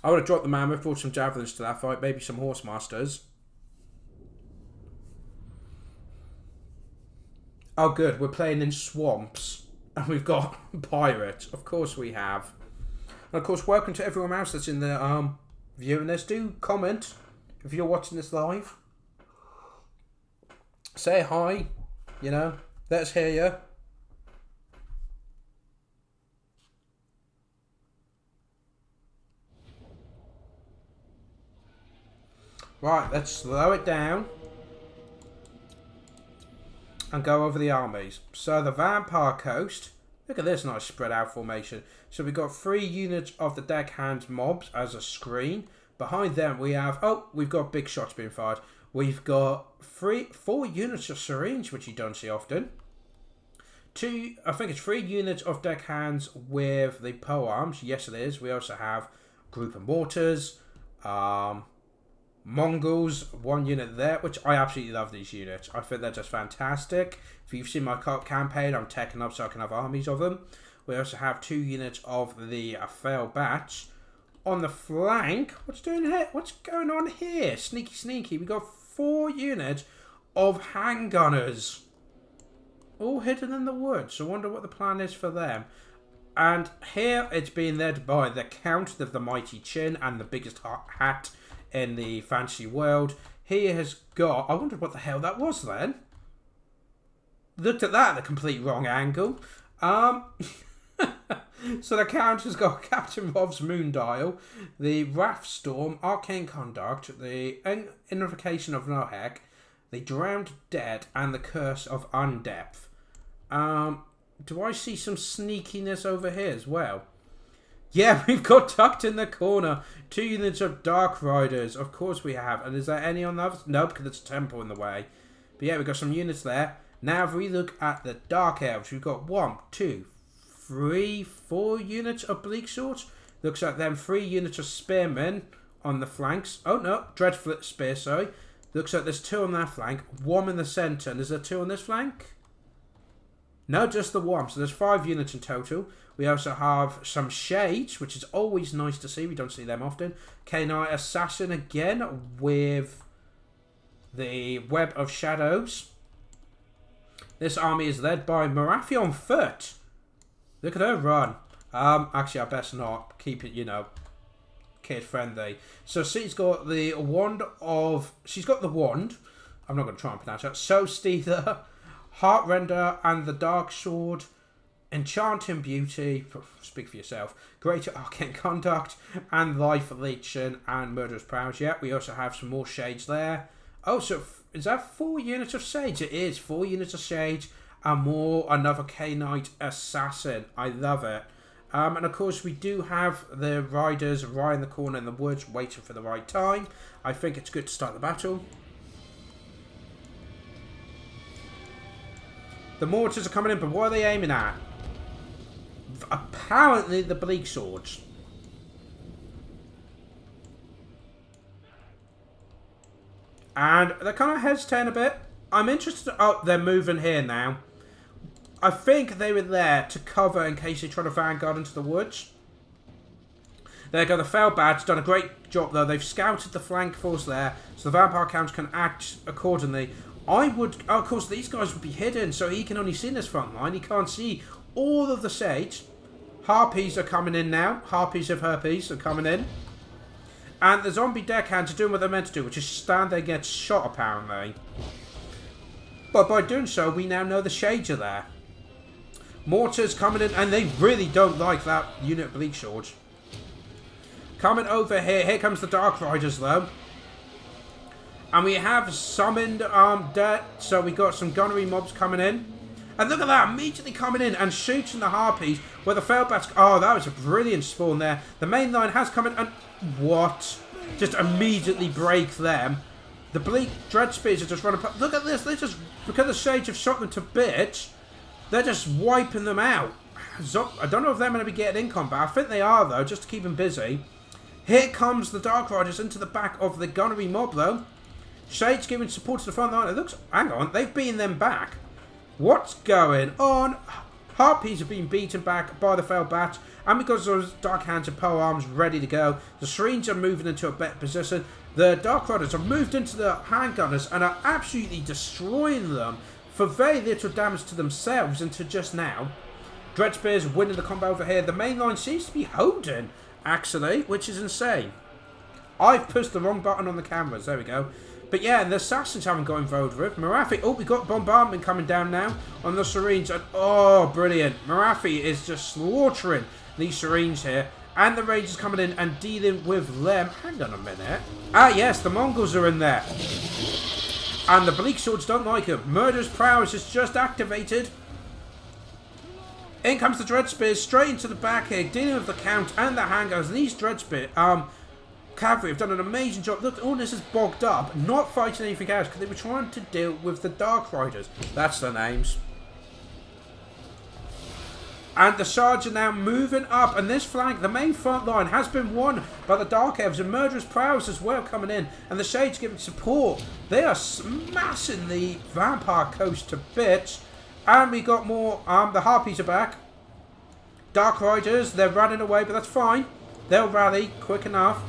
I would have dropped the mammoth, brought some javelins to that fight. Maybe some horse masters. Oh, good. We're playing in swamps. And we've got pirates. Of course we have. And of course, welcome to everyone else that's in the viewing this. Do comment if you're watching this live. Say hi. You know, let's hear you. Right, let's slow it down. And go over the armies. So the Vampire Coast. Look at this nice spread out formation. So we've got 3 units of the deckhand mobs as a screen. Behind them we have... Oh, we've got big shots being fired. We've got 4 units of Syringe, which you don't see often. I think it's 3 units of deckhands with the polearms. Yes, it is. We also have group of mortars. Mongols, 1 unit there, which I absolutely love these units. I think they're just fantastic. If you've seen my co-op campaign, I'm teching up so I can have armies of them. We also have 2 units of the failed batch. On the flank, what's going on here? Sneaky, sneaky. We got 4 units of handgunners. All hidden in the woods. I wonder what the plan is for them. And here it's being led by the Count of the Mighty Chin and the biggest hat in the fantasy world. He has got... I wonder what the hell that was then. Looked at that at a complete wrong angle. So the count has got Captain Rob's Moondial, the Wrath Storm, Arcane Conduct, the Invocation of Nohek, the Drowned Dead, and the Curse of Undepth. Do I see some sneakiness over here as well? Yeah, we've got tucked in the corner 2 units of Dark Riders. Of course we have. And is there any on the others? No, because there's a temple in the way. But yeah, we've got some units there. Now if we look at the Dark Elves, we've got 1, 2, 3, 4 units of Bleak Swords. Looks like them 3 units of Spearmen on the flanks. Oh no, Dreadflit Spear, sorry. Looks like there's 2 on that flank, 1 in the centre. And is there 2 on this flank? No, just the 1. So there's 5 units in total. We also have some Shades, which is always nice to see. We don't see them often. K9 Assassin again with the Web of Shadows. This army is led by Marathi on foot. Look at her run. Actually, I best not keep it, kid friendly. So she's got the wand of... She's got the wand. I'm not going to try and pronounce that. Soul Stealer, Heartrender, and the Dark Sword. Enchanting Beauty, speak for yourself, Greater Arcane Conduct, and Life Leeching, and Murderous Prowess. Yeah, we also have some more Shades there. Oh, so is that 4 units of Shades? It is 4 units of Shades, and another K-Knight Assassin. I love it. And of course, we do have the Riders right in the corner in the woods, waiting for the right time. I think it's good to start the battle. The mortars are coming in, but what are they aiming at? Apparently the Bleak Swords. And they're kind of hesitating a bit. I'm interested... Oh, they're moving here now. I think they were there to cover in case they try to vanguard into the woods. There you go, the Fell Bad's done a great job though. They've scouted the flank force there, so the vampire counts can act accordingly. Of course, these guys would be hidden, so he can only see this front line. He can't see all of the Sage. Harpies are coming in now. Harpies of Herpes are coming in. And the zombie deckhands are doing what they're meant to do, which is stand there and get shot, apparently. But by doing so, we now know the Shades are there. Mortars coming in, and they really don't like that unit of Bleak Swords. Coming over here. Here comes the Dark Riders, though. And we have summoned dead, so we got some gunnery mobs coming in. And look at that, immediately coming in and shooting the Harpies where the Failbats... Oh, that was a brilliant spawn there. The main line has come in and... What? Just immediately break them. The Bleak Dread Spears are just running... Look at this, they just... Because the Shades have shot them to bits, they're just wiping them out. I don't know if they're going to be getting in combat. I think they are, though, just to keep them busy. Here comes the Dark Riders into the back of the gunnery mob, though. Shades giving support to the front line. It looks... Hang on, they've beaten them back. What's going on? Harpies have been beaten back by the Fell Bats. And because those Dark Hands and Power Arms ready to go, the Serines are moving into a better position. The Dark Riders have moved into the handgunners and are absolutely destroying them for very little damage to themselves until just now. Dreadspears winning the combat over here. The main line seems to be holding, actually, which is insane. I've pushed the wrong button on the cameras. There we go. But yeah, the Assassins haven't got involved with. Marathi, oh, we got bombardment coming down now on the Serines. And, oh, brilliant. Marathi is just slaughtering these Serines here. And the Rangers coming in and dealing with them. Hang on a minute. Ah, yes, the Mongols are in there. And the Bleak Swords don't like them. Murderous Prowess is just activated. In comes the Dread Spears straight into the back here, dealing with the Count and the Hangers. And these Dread Spears, Cavalry have done an amazing job. Look, all this is bogged up, not fighting anything else, because they were trying to deal with the Dark Riders. That's their names. And the Sarge are now moving up, and this flank, the main front line, has been won by the Dark Elves, and Murderous Prowess as well coming in, and the Shades giving support. They are smashing the Vampire Coast to bits, and we got more, the Harpies are back. Dark Riders, they're running away, but that's fine. They'll rally quick enough.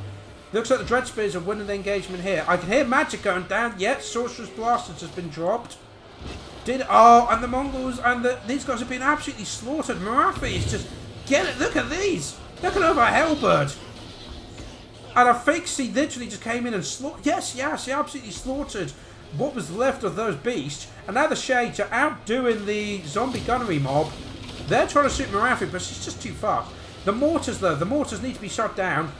Looks like the Dread Spears are winning the engagement here. I can hear magic going down. Yet, Sorcerer's Blasters has been dropped. And the Mongols and these guys have been absolutely slaughtered. Marathi is just... Get it, look at these. Look at over Hellbird. And a fake seed literally just came in and slaughtered... Yes, he absolutely slaughtered what was left of those beasts. And now the Shades are outdoing the zombie gunnery mob. They're trying to shoot Marathi, but she's just too fast. The mortars, though, the mortars need to be shut down.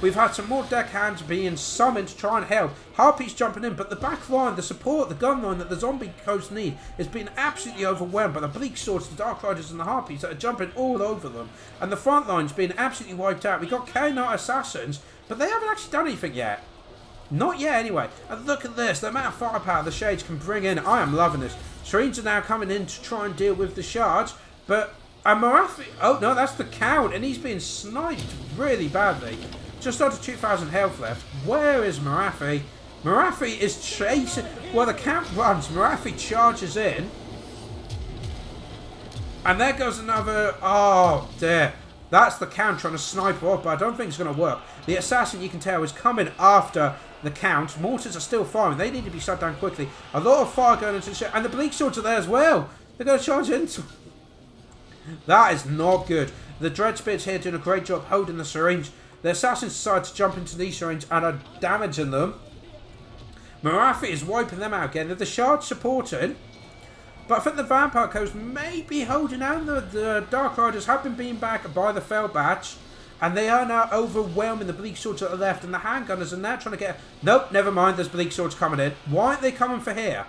We've had some more deckhands being summoned to try and help. Harpies jumping in, but the back line, the support, the gun line that the zombie coast need is being absolutely overwhelmed by the bleak swords, the dark riders and the harpies that are jumping all over them. And the front line's being absolutely wiped out. We've got K-Knight assassins, but they haven't actually done anything yet. Not yet, anyway. And look at this, the amount of firepower the Shades can bring in. I am loving this. Serines are now coming in to try and deal with the shards, but... And Marathi... Oh, no, that's the Count, and he's being sniped really badly. Just under 2,000 health left. Where is Marathi? Marathi is chasing... Well, the Count runs. Marathi charges in. And there goes another... Oh, dear. That's the Count trying to snipe her off, but I don't think it's going to work. The assassin, you can tell, is coming after the Count. Mortars are still firing. They need to be shut down quickly. A lot of fire going into the ship. And the bleak swords are there as well. They're going to charge into... That is not good. The Dreadspears here doing a great job holding the syringe. The assassins decide to jump into these syringes and are damaging them. Marathi is wiping them out again. The shards supporting. But I think the Vampire Coast may be holding out. The Dark Riders have been beaten back by the Fell Batch. And they are now overwhelming the Bleak Swords at the left. And the Handgunners are now trying to get... Nope, never mind. There's Bleak Swords coming in. Why aren't they coming for here?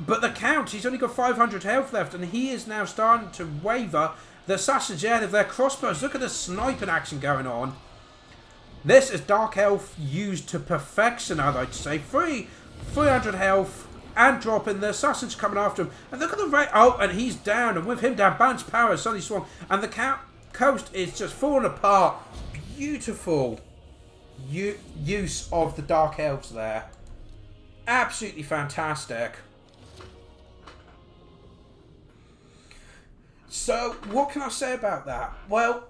But the Count, he's only got 500 health left. And he is now starting to waver. The assassins, yeah, their crossbows. Look at the sniping action going on. This is Dark Elf used to perfection, I'd like to say. 300 health and dropping. The assassins coming after him. And look at the rate. Oh, and he's down. And with him down, Bounce Power suddenly swung. And the coast is just falling apart. Beautiful use of the Dark Elves there. Absolutely fantastic. So, what can I say about that? Well,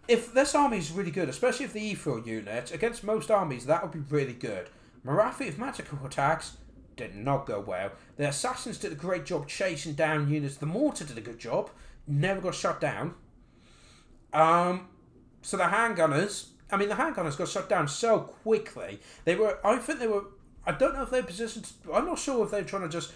if this army is really good, especially if the Ephraim unit, against most armies, that would be really good. Marathi of magical attacks did not go well. The assassins did a great job chasing down units. The mortar did a good job. Never got shut down. So the handgunners... I mean, the handgunners got shut down so quickly. I don't know if they were positioned... I'm not sure if they're trying to just...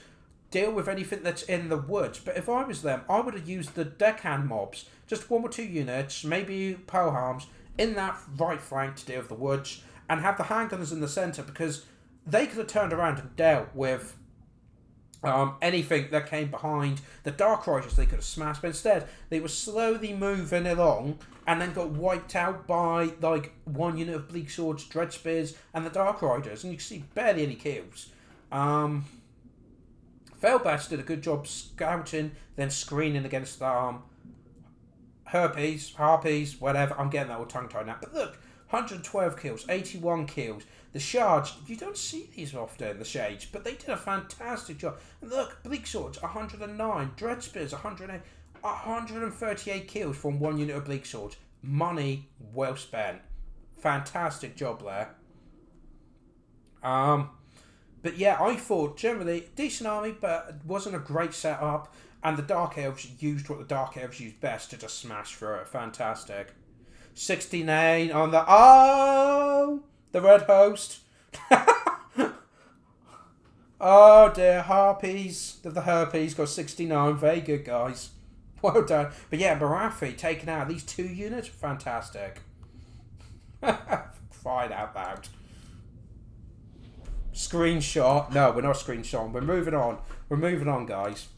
deal with anything that's in the woods, but if I was them, I would have used the deckhand mobs, just 1 or 2 units, maybe polearms, in that right flank to deal with the woods, and have the handgunners in the centre, because they could have turned around and dealt with anything that came behind. The Dark Riders they could have smashed, but instead they were slowly moving along, and then got wiped out by like 1 unit of Bleak Swords, Dreadspears, and the Dark Riders, and you can see barely any kills. Fellbatch did a good job scouting, then screening against the harpies, whatever. I'm getting that all tongue-tied now. But look, 112 kills, 81 kills. The Shards, you don't see these often, the Shades, but they did a fantastic job. And look, Bleak Swords, 109. Dreadspears, 108. 138 kills from 1 unit of Bleak Swords. Money well spent. Fantastic job there. But yeah, I thought generally decent army, but it wasn't a great setup. And the Dark Elves used what the Dark Elves used best to just smash through it. Fantastic. 69 on the... Oh! The Red Host. Oh dear, Harpies. The Harpies got 69. Very good, guys. Well done. But yeah, Marathi taking out these 2 units. Fantastic. Cried out loud. Screenshot. No, we're not screenshotting. We're moving on. We're moving on, guys.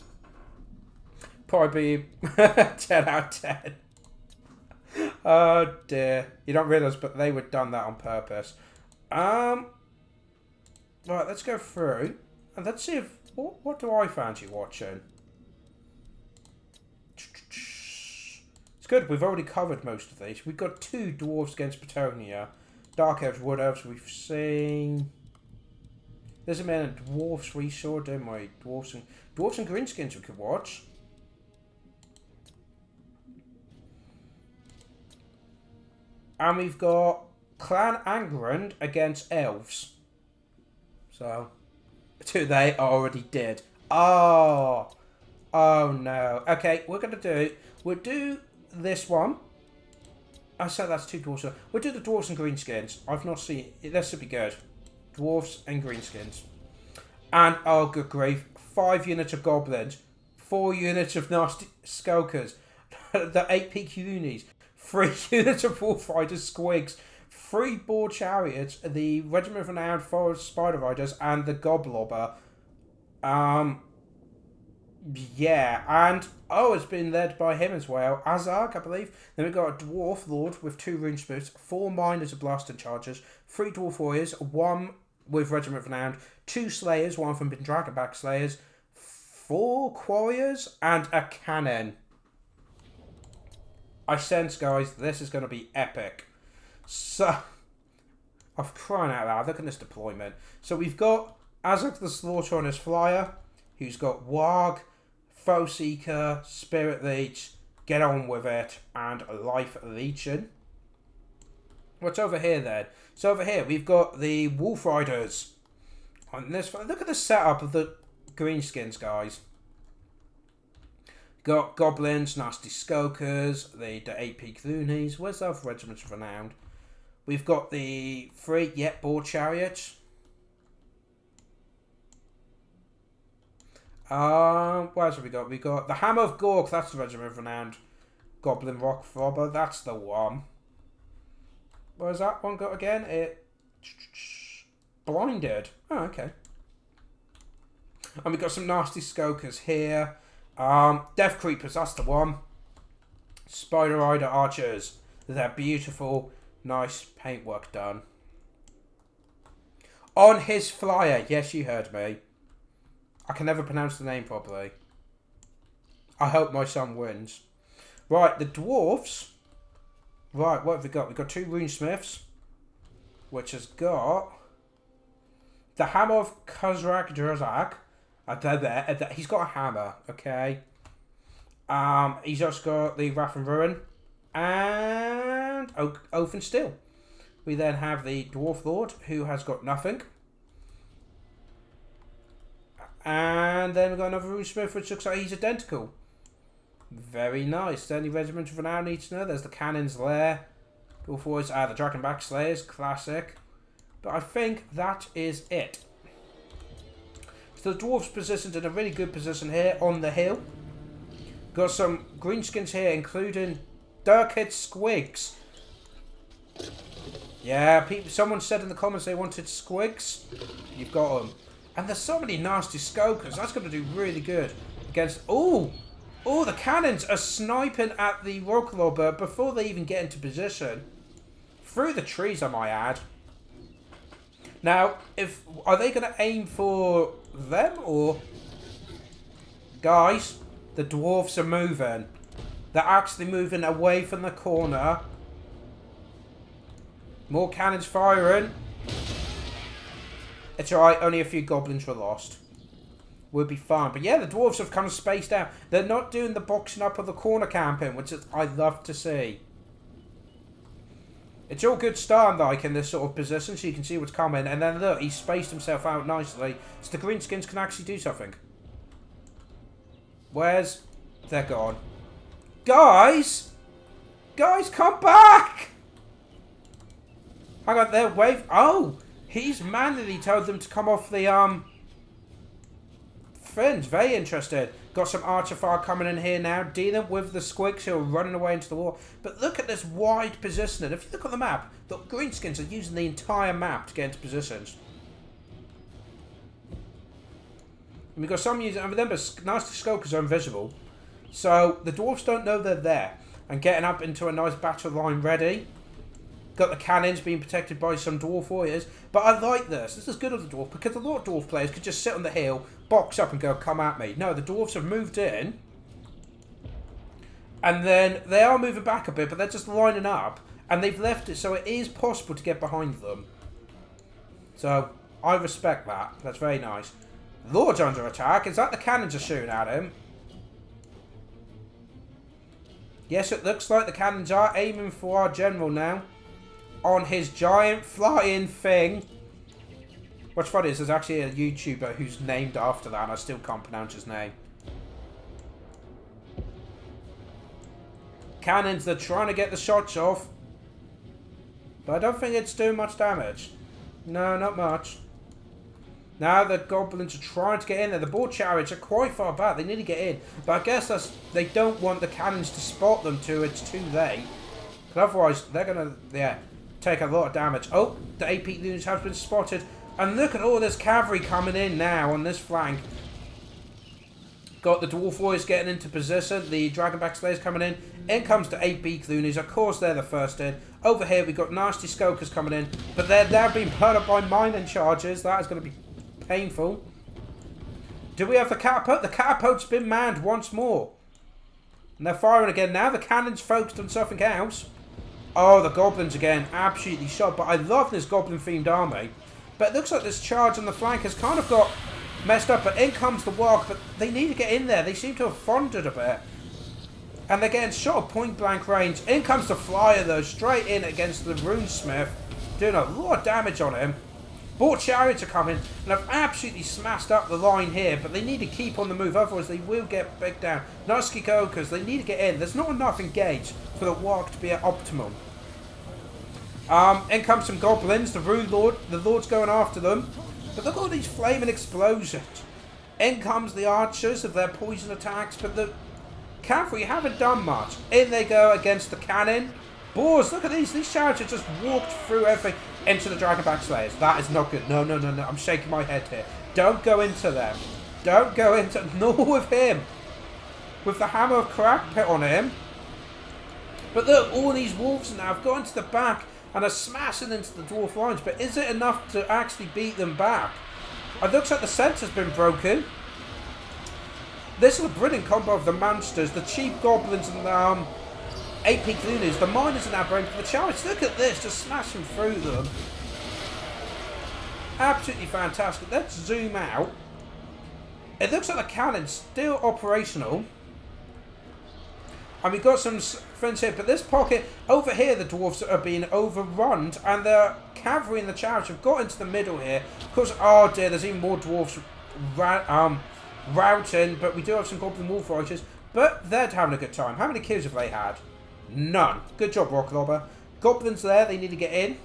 Probably 10 out of 10. Oh dear. You don't realise, but they would done that on purpose. Right, let's go through. And let's see if... What do I fancy watching? It's good. We've already covered most of these. We've got 2 Dwarfs against Bretonia. Dark Elves, Wood Elves, we've seen... There's a man in Dwarfs we saw, didn't we? Dwarfs and Greenskins we could watch. And we've got Clan Angrand against Elves. So, 2 they already did. Oh no. Okay, we'll do this one. I said that's 2 Dwarfs. We'll do the Dwarfs and Greenskins. I've not seen it. This should be good. Dwarfs and Greenskins. And, oh good grief, 5 units of Goblins, 4 units of nasty skokers, the 8 peak unis, 3 units of wolf riders, squigs, 3 boar chariots, the regiment of renowned forest spider riders, and the goblobber. Yeah, and it's been led by him as well, Azarg, I believe. Then we've got a dwarf lord with 2 rune smiths, 4 miners of blasting chargers, 3 dwarf warriors, 1 with regiment of renowned, 2 slayers, 1 from Dragonback slayers, 4 quarriers, and a cannon. I sense, guys, this is going to be epic. So, I'm crying out loud, look at this deployment. So we've got Azarg the Slaughter on his flyer, who's got Warg, Foe Seeker, Spirit Leech, Get On With It, and Life Legion. What's over here then? So over here we've got the Wolf Riders. On this, look at the setup of the Greenskins, guys. Got Goblins, Nasty Skokers, the 8 peak loonies. Where's the other regiments of renowned? We've got the 3 boar chariots. What else have we got? We got the Hammer of Gork, that's the regiment of renowned. Goblin Rock Throbber, that's the one. Where's that one got again? It blinded. Oh, okay. And we've got some nasty skokers here. Death Creepers, that's the one. Spider Rider Archers. They're beautiful, nice paintwork done. On his flyer, yes, you heard me. I can never pronounce the name properly. I hope my son wins. Right, the dwarfs. Right, what have we got? We've got 2 runesmiths, which has got the Hammer of Khazrak Drazak. He's got a hammer, okay. He's also got the Wrath and Ruin and Oath and Steel. We then have the Dwarf Lord, who has got nothing. And then we've got another runesmith, which looks like he's identical. Very nice. Then the regiment of renown needs to know. There's the cannons there. Go forwards. The Dragonback Slayers, classic. But I think that is it. So the dwarves positioned in a really good position here on the hill. Got some greenskins here, including Dirkhead Squigs. Yeah, someone said in the comments they wanted Squigs. You've got them. And there's so many nasty skokers. That's going to do really good against... Oh, the cannons are sniping at the rock lobber before they even get into position. Through the trees, I might add. Now, are they going to aim for them or... Guys, the dwarfs are moving. They're actually moving away from the corner. More cannons firing. It's alright, only a few goblins were lost. We'll be fine. But yeah, the dwarves have kind of spaced out. They're not doing the boxing up of the corner camping, which I love to see. It's all good starting, like, in this sort of position, so you can see what's coming. And then look, he's spaced himself out nicely, so the greenskins can actually do something. They're gone. Guys! Guys, come back! Hang on, they're wave... Oh! He's manually told them to come off the, Friends, very interested. Got some archer fire coming in here now, dealing with the squigs who are running away into the wall. But look at this wide positioning. If you look on the map, the greenskins are using the entire map to get into positions. And we've got some using, and remember, nasty skokers are invisible. So the dwarfs don't know they're there. And getting up into a nice battle line ready. Got the cannons being protected by some dwarf warriors. But I like this. This is good of the dwarf, because a lot of dwarf players could just sit on the hill, box up and go, come at me. No, the dwarves have moved in. And then they are moving back a bit, but they're just lining up. And they've left it so it is possible to get behind them. So, I respect that. That's very nice. Lord's under attack. Is that the cannons are shooting at him? Yes, it looks like the cannons are aiming for our general now. On his giant flying thing. What's funny is there's actually a YouTuber who's named after that and I still can't pronounce his name. Cannons, they're trying to get the shots off. But I don't think it's doing much damage. No, not much. Now the goblins are trying to get in there. The boar chariots are quite far back. They need to get in. But I guess they don't want the cannons to spot them too. It's too late. Because otherwise they're going to, take a lot of damage. Oh, the AP loons have been spotted. And look at all this cavalry coming in now on this flank. Got the Dwarf Warriors getting into position. The Dragonback Slayers coming in. In comes the 8 Beak Loonies. Of course, they're the first in. Over here, we've got Nasty Skokers coming in. But they're now being put up by mining charges. That is going to be painful. Do we have the catapult? The catapult's been manned once more. And they're firing again now. The cannon's focused on something else. Oh, the goblins again. Absolutely shot. But I love this goblin-themed army. But it looks like this charge on the flank has kind of got messed up. But in comes the Warg. But they need to get in there. They seem to have foundered a bit. And they're getting shot at point-blank range. In comes the Flyer, though. Straight in against the Runesmith. Doing a lot of damage on him. Boar chariots are coming and have absolutely smashed up the line here, but they need to keep on the move, otherwise they will get bogged down. Norsca Gokers, they need to get in. There's not enough engaged for the Warg to be at optimum. In comes some goblins, the Rune Lord, the Lord's going after them. But look at all these flaming explosions. In comes the archers with their poison attacks, but the cavalry haven't done much. In they go against the cannon. Boars, look at these chargers just walked through everything into the Dragonback Slayers. That is not good. No. I'm shaking my head here. Don't go into them. Don't go into... Nor with him. With the Hammer of Crackpit on him. But look, all these wolves now have gone to the back and are smashing into the dwarf lines. But is it enough to actually beat them back? It looks like the centre's been broken. This is a brilliant combo of the monsters, the cheap goblins and the... 8 Peak Loonies, the miners are now breaking for the chariots. Look at this, just smashing through them. Absolutely fantastic. Let's zoom out. It looks like the cannon's still operational. And we've got some friends here, but this pocket, over here the dwarfs are being overrun, and the cavalry and the chariots have got into the middle here. Of course, oh dear, there's even more dwarfs routing, but we do have some goblin wolf riders, but they're having a good time. How many kills have they had? None. Good job, Rocklobber. Goblins there, they need to get in.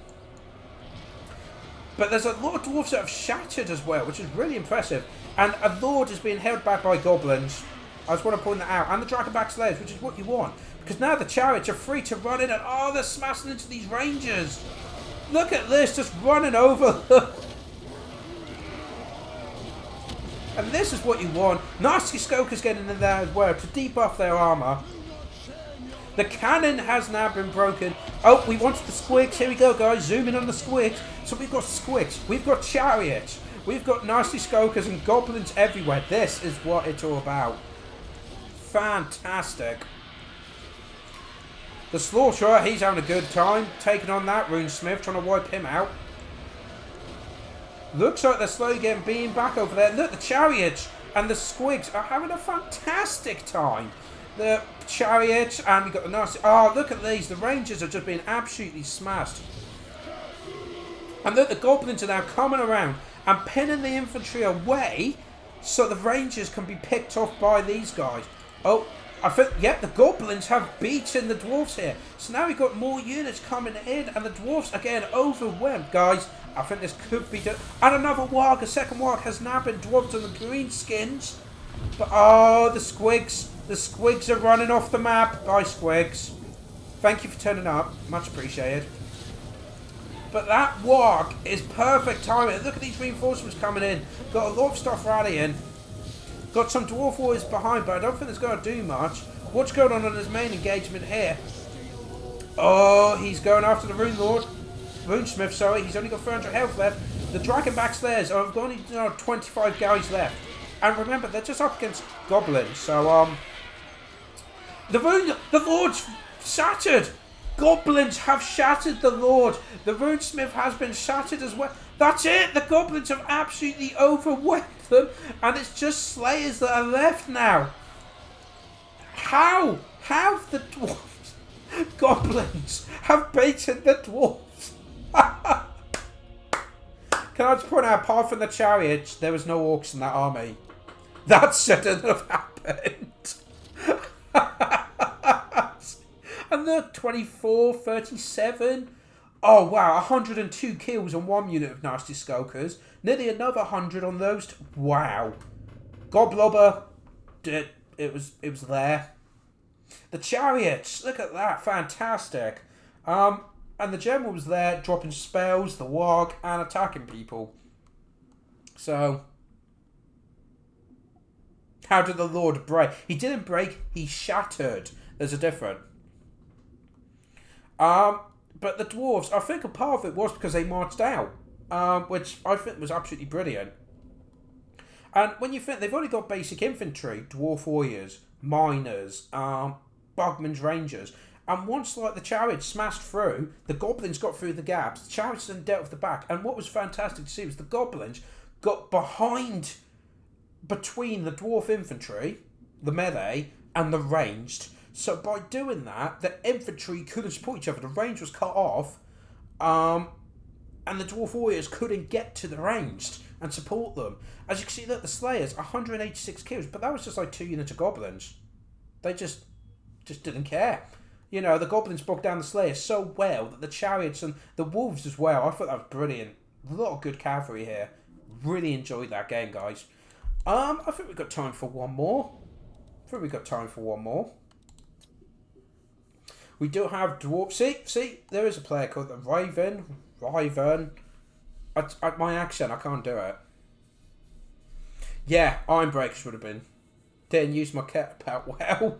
But there's a lot of dwarfs that have shattered as well, which is really impressive. And a lord is being held back by goblins. I just want to point that out. And the Dragonback Slayers, which is what you want. Because now the chariots are free to run in and oh, they're smashing into these rangers. Look at this, just running over them. And this is what you want. Nasty Skoker's getting in there as well to debuff their armour. The cannon has now been broken. Oh, we wanted the squigs. Here we go, guys. Zoom in on the squigs. So we've got squigs. We've got chariots. We've got nasty skokers and goblins everywhere. This is what it's all about. Fantastic. The Slaughterer, he's having a good time. Taking on that Runesmith, trying to wipe him out. Looks like they're slowly getting beamed back over there. Look, the chariots and the squigs are having a fantastic time. The chariots, and we've got the nasty... Oh, look at these. The rangers have just been absolutely smashed. And look, the goblins are now coming around and pinning the infantry away so the rangers can be picked off by these guys. Oh, I think, yep, the goblins have beaten the dwarfs here. So now we've got more units coming in, and the dwarfs, again, overwhelmed. Guys, I think this could be... And another warg, a second warg, has now been dwarfed on the Greenskins. But, oh, the squigs... The squigs are running off the map. Bye, squigs. Thank you for turning up. Much appreciated. But that warg is perfect timing. Look at these reinforcements coming in. Got a lot of stuff rallying. Got some dwarf warriors behind, but I don't think it's going to do much. What's going on his main engagement here? Oh, he's going after the Runesmith, sorry. He's only got 400 health left. The Dragonback Slayers have only 25 guys left. And remember, they're just up against goblins, so, the Lord's shattered! Goblins have shattered the Lord! The Runesmith has been shattered as well. That's it! The goblins have absolutely overwhelmed them, and it's just Slayers that are left now. How? How have the dwarves, goblins, have beaten the dwarves? Can I just point out, apart from the chariots, there was no orcs in that army. That shouldn't have happened. And look, 24, 37. Oh wow, 102 kills on one unit of Nasty Skulkers. Nearly another 100 on those. Wow. Goblobber, it was there. The Chariots, look at that, fantastic. And the General was there, dropping spells, the Warg, and attacking people. So, how did the Lord break? He didn't break, he shattered. There's a difference. But the Dwarves, I think a part of it was because they marched out, which I think was absolutely brilliant. And when you think they've only got basic infantry, Dwarf Warriors, Miners, Bugman's Rangers, and once like the Chariots smashed through, the Goblins got through the gaps, the Chariots then dealt with the back, and what was fantastic to see was the Goblins got between the Dwarf infantry, the melee, and the ranged. So by doing that, the infantry couldn't support each other. The range was cut off, and the Dwarf Warriors couldn't get to the ranged and support them. As you can see, look, the Slayers, 186 kills, but that was just like 2 units of Goblins. They just didn't care. You know, the Goblins bogged down the Slayers so well that the Chariots and the Wolves as well, I thought that was brilliant. A lot of good cavalry here. Really enjoyed that game, guys. I think we've got time for one more. We do have Dwarf. See, there is a player called the Raven. My accent, I can't do it. Yeah, Iron Breakers would have been. Didn't use my kettlebell well.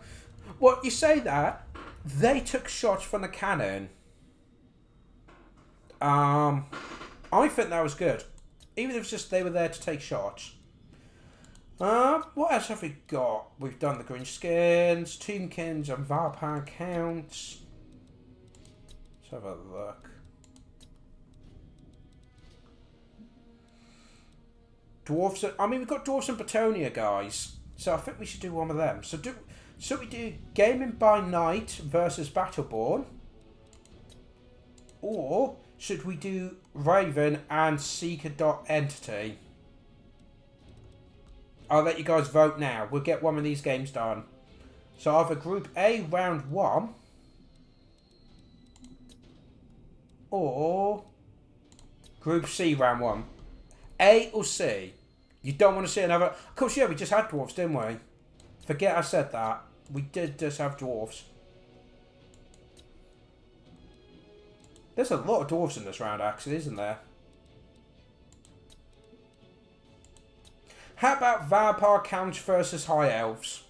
What, you say that? They took shots from the cannon. I think that was good. Even if it's just they were there to take shots. What else have we got? We've done the Greenskins, Tombkins, and Valpan counts. Let's have a look. Dwarfs. We've got Dwarfs and Batonia, guys. So I think we should do one of them. So we do Gaming by Night versus Battleborn, or should we do Raven and Seeker.entity? I'll let you guys vote now. We'll get one of these games done. So either Group A round 1 or Group C round 1. A or C? You don't want to see another... Of course, yeah, we just had Dwarfs, didn't we? Forget I said that. We did just have Dwarfs. There's a lot of Dwarfs in this round, actually, isn't there? How about Vampire Counts versus High Elves?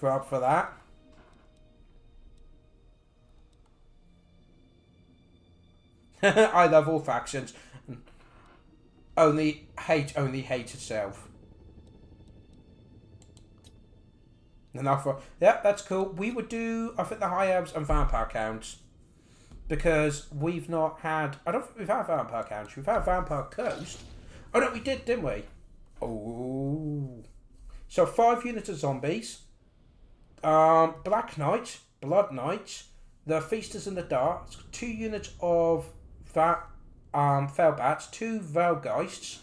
We're up for that. I love all factions. Only hate itself. Enough for... Yeah, that's cool. We would do, I think, the High Elves and Vampire Counts. Because we've not had... I don't think we've had Vampire Counts. We've had Vampire Coast. Oh, no, we did, didn't we? Oh. So 5 units of zombies. Black Knight. Blood Knight. The Feasters in the Dark. 2 units of Felbats. 2 Velgeists.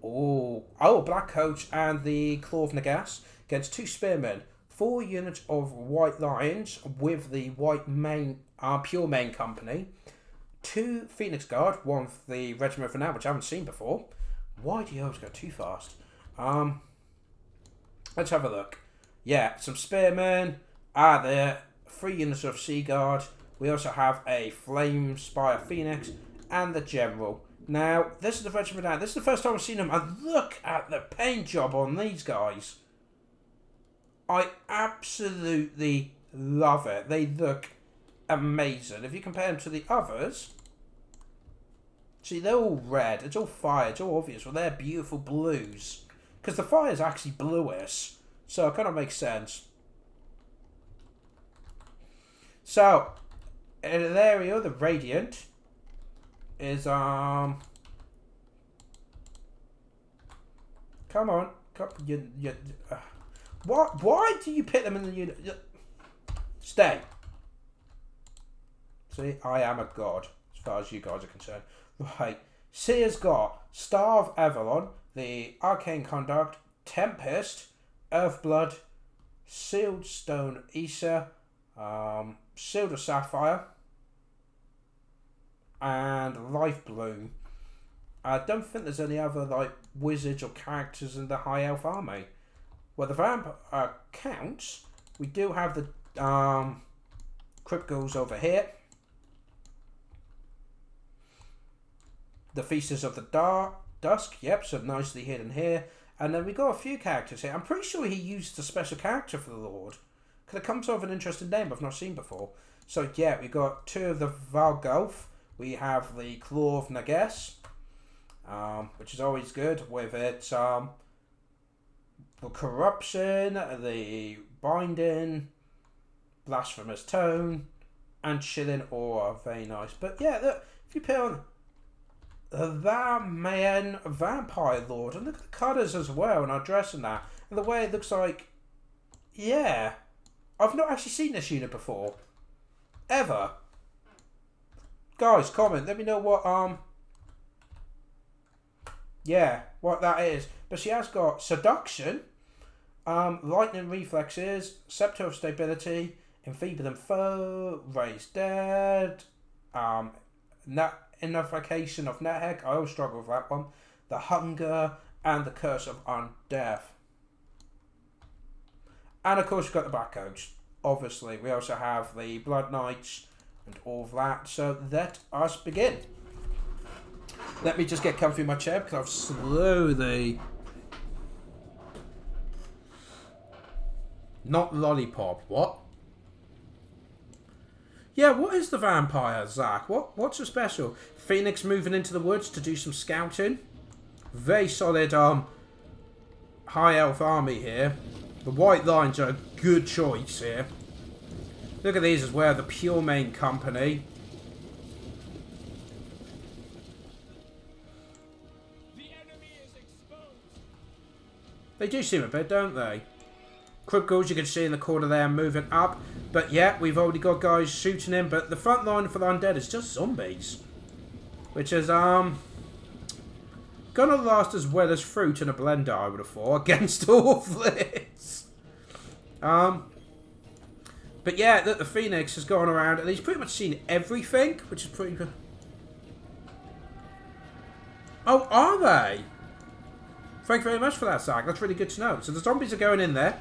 Oh, Black Coach and the Claw of Nagas. Against 2 Spearmen. 4 units of White Lions with the White Main, Pure Main Company. 2 Phoenix Guard, one for the Regiment of Renown, which I haven't seen before. Why do you always go too fast? Let's have a look. Yeah, some Spearmen. There. 3 units of Sea Guard. We also have a Flame Spire Phoenix and the General. Now, this is the Regiment of Renown. This is the first time I've seen them, and look at the paint job on these guys. I absolutely love it. They look amazing. If you compare them to the others, see, they're all red. It's all fire. It's all obvious. Well, they're beautiful blues. Because the fire is actually bluish. So it kind of makes sense. So, in an area, the Radiant is, come on. What? Why do you pit them in the unit? Stay. See, I am a god, as far as you guys are concerned. Right. Seer's got Star of Avalon, the Arcane Conduct, Tempest, Earthblood, Sealed Stone Issa, Shield of Sapphire, and Life Bloom. I don't think there's any other like wizards or characters in the High Elf army. Well, the vamp counts. We do have the Crypt Ghouls over here. The Feasters of the Dusk, yep, so nicely hidden here. And then we got a few characters here. I'm pretty sure he used a special character for the Lord, because it comes with an interesting name I've not seen before. So yeah, we got 2 of the Valgolf. We have the Claw of Nages, which is always good with its the Corruption, the Binding, Blasphemous Tone, and Chilling Aura. Very nice. But yeah, look, if you put on the main Vampire Lord, and look at the colours as well, and our dress and that, and the way it looks like, yeah, I've not actually seen this unit before, ever. Guys, comment, let me know what what that is. But she has got Seduction, Lightning Reflexes, Scepter of Stability, Enfeeble and Foe, Raise Dead, Invocation of Netheg, I always struggle with that one, the Hunger, and the Curse of Undeath. And of course we've got the Black Coach. Obviously, we also have the Blood Knights and all of that. So let us begin. Let me just get comfy in my chair because I've slowly... Not lollipop, what? Yeah, what is the vampire, Zach? What's so special? Phoenix moving into the woods to do some scouting. Very solid High Elf army here. The White Lions are a good choice here. Look at these as well, the Pure Main Company. The enemy is exposed. They do seem a bit, don't they? Crypt Ghouls you can see in the corner there moving up. But yeah, we've already got guys shooting in. But the front line for the undead is just zombies. Which is gonna last as well as fruit in a blender, I would have thought, against all of this. But yeah, the Phoenix has gone around and he's pretty much seen everything, which is pretty good. Oh, are they? Thank you very much for that, Zach. That's really good to know. So the zombies are going in there.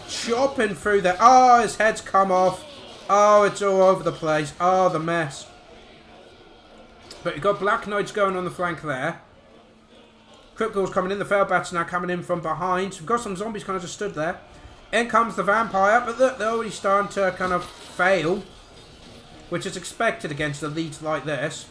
Chopping through there. Oh, his head's come off. Oh, it's all over the place. Oh, the mess. But you've got Black Knights going on the flank there. Crypt Ghouls coming in. The Failbats now coming in from behind. So we've got some zombies kind of just stood there. In comes the vampire. But look, they're already starting to kind of fail. Which is expected against elites like this.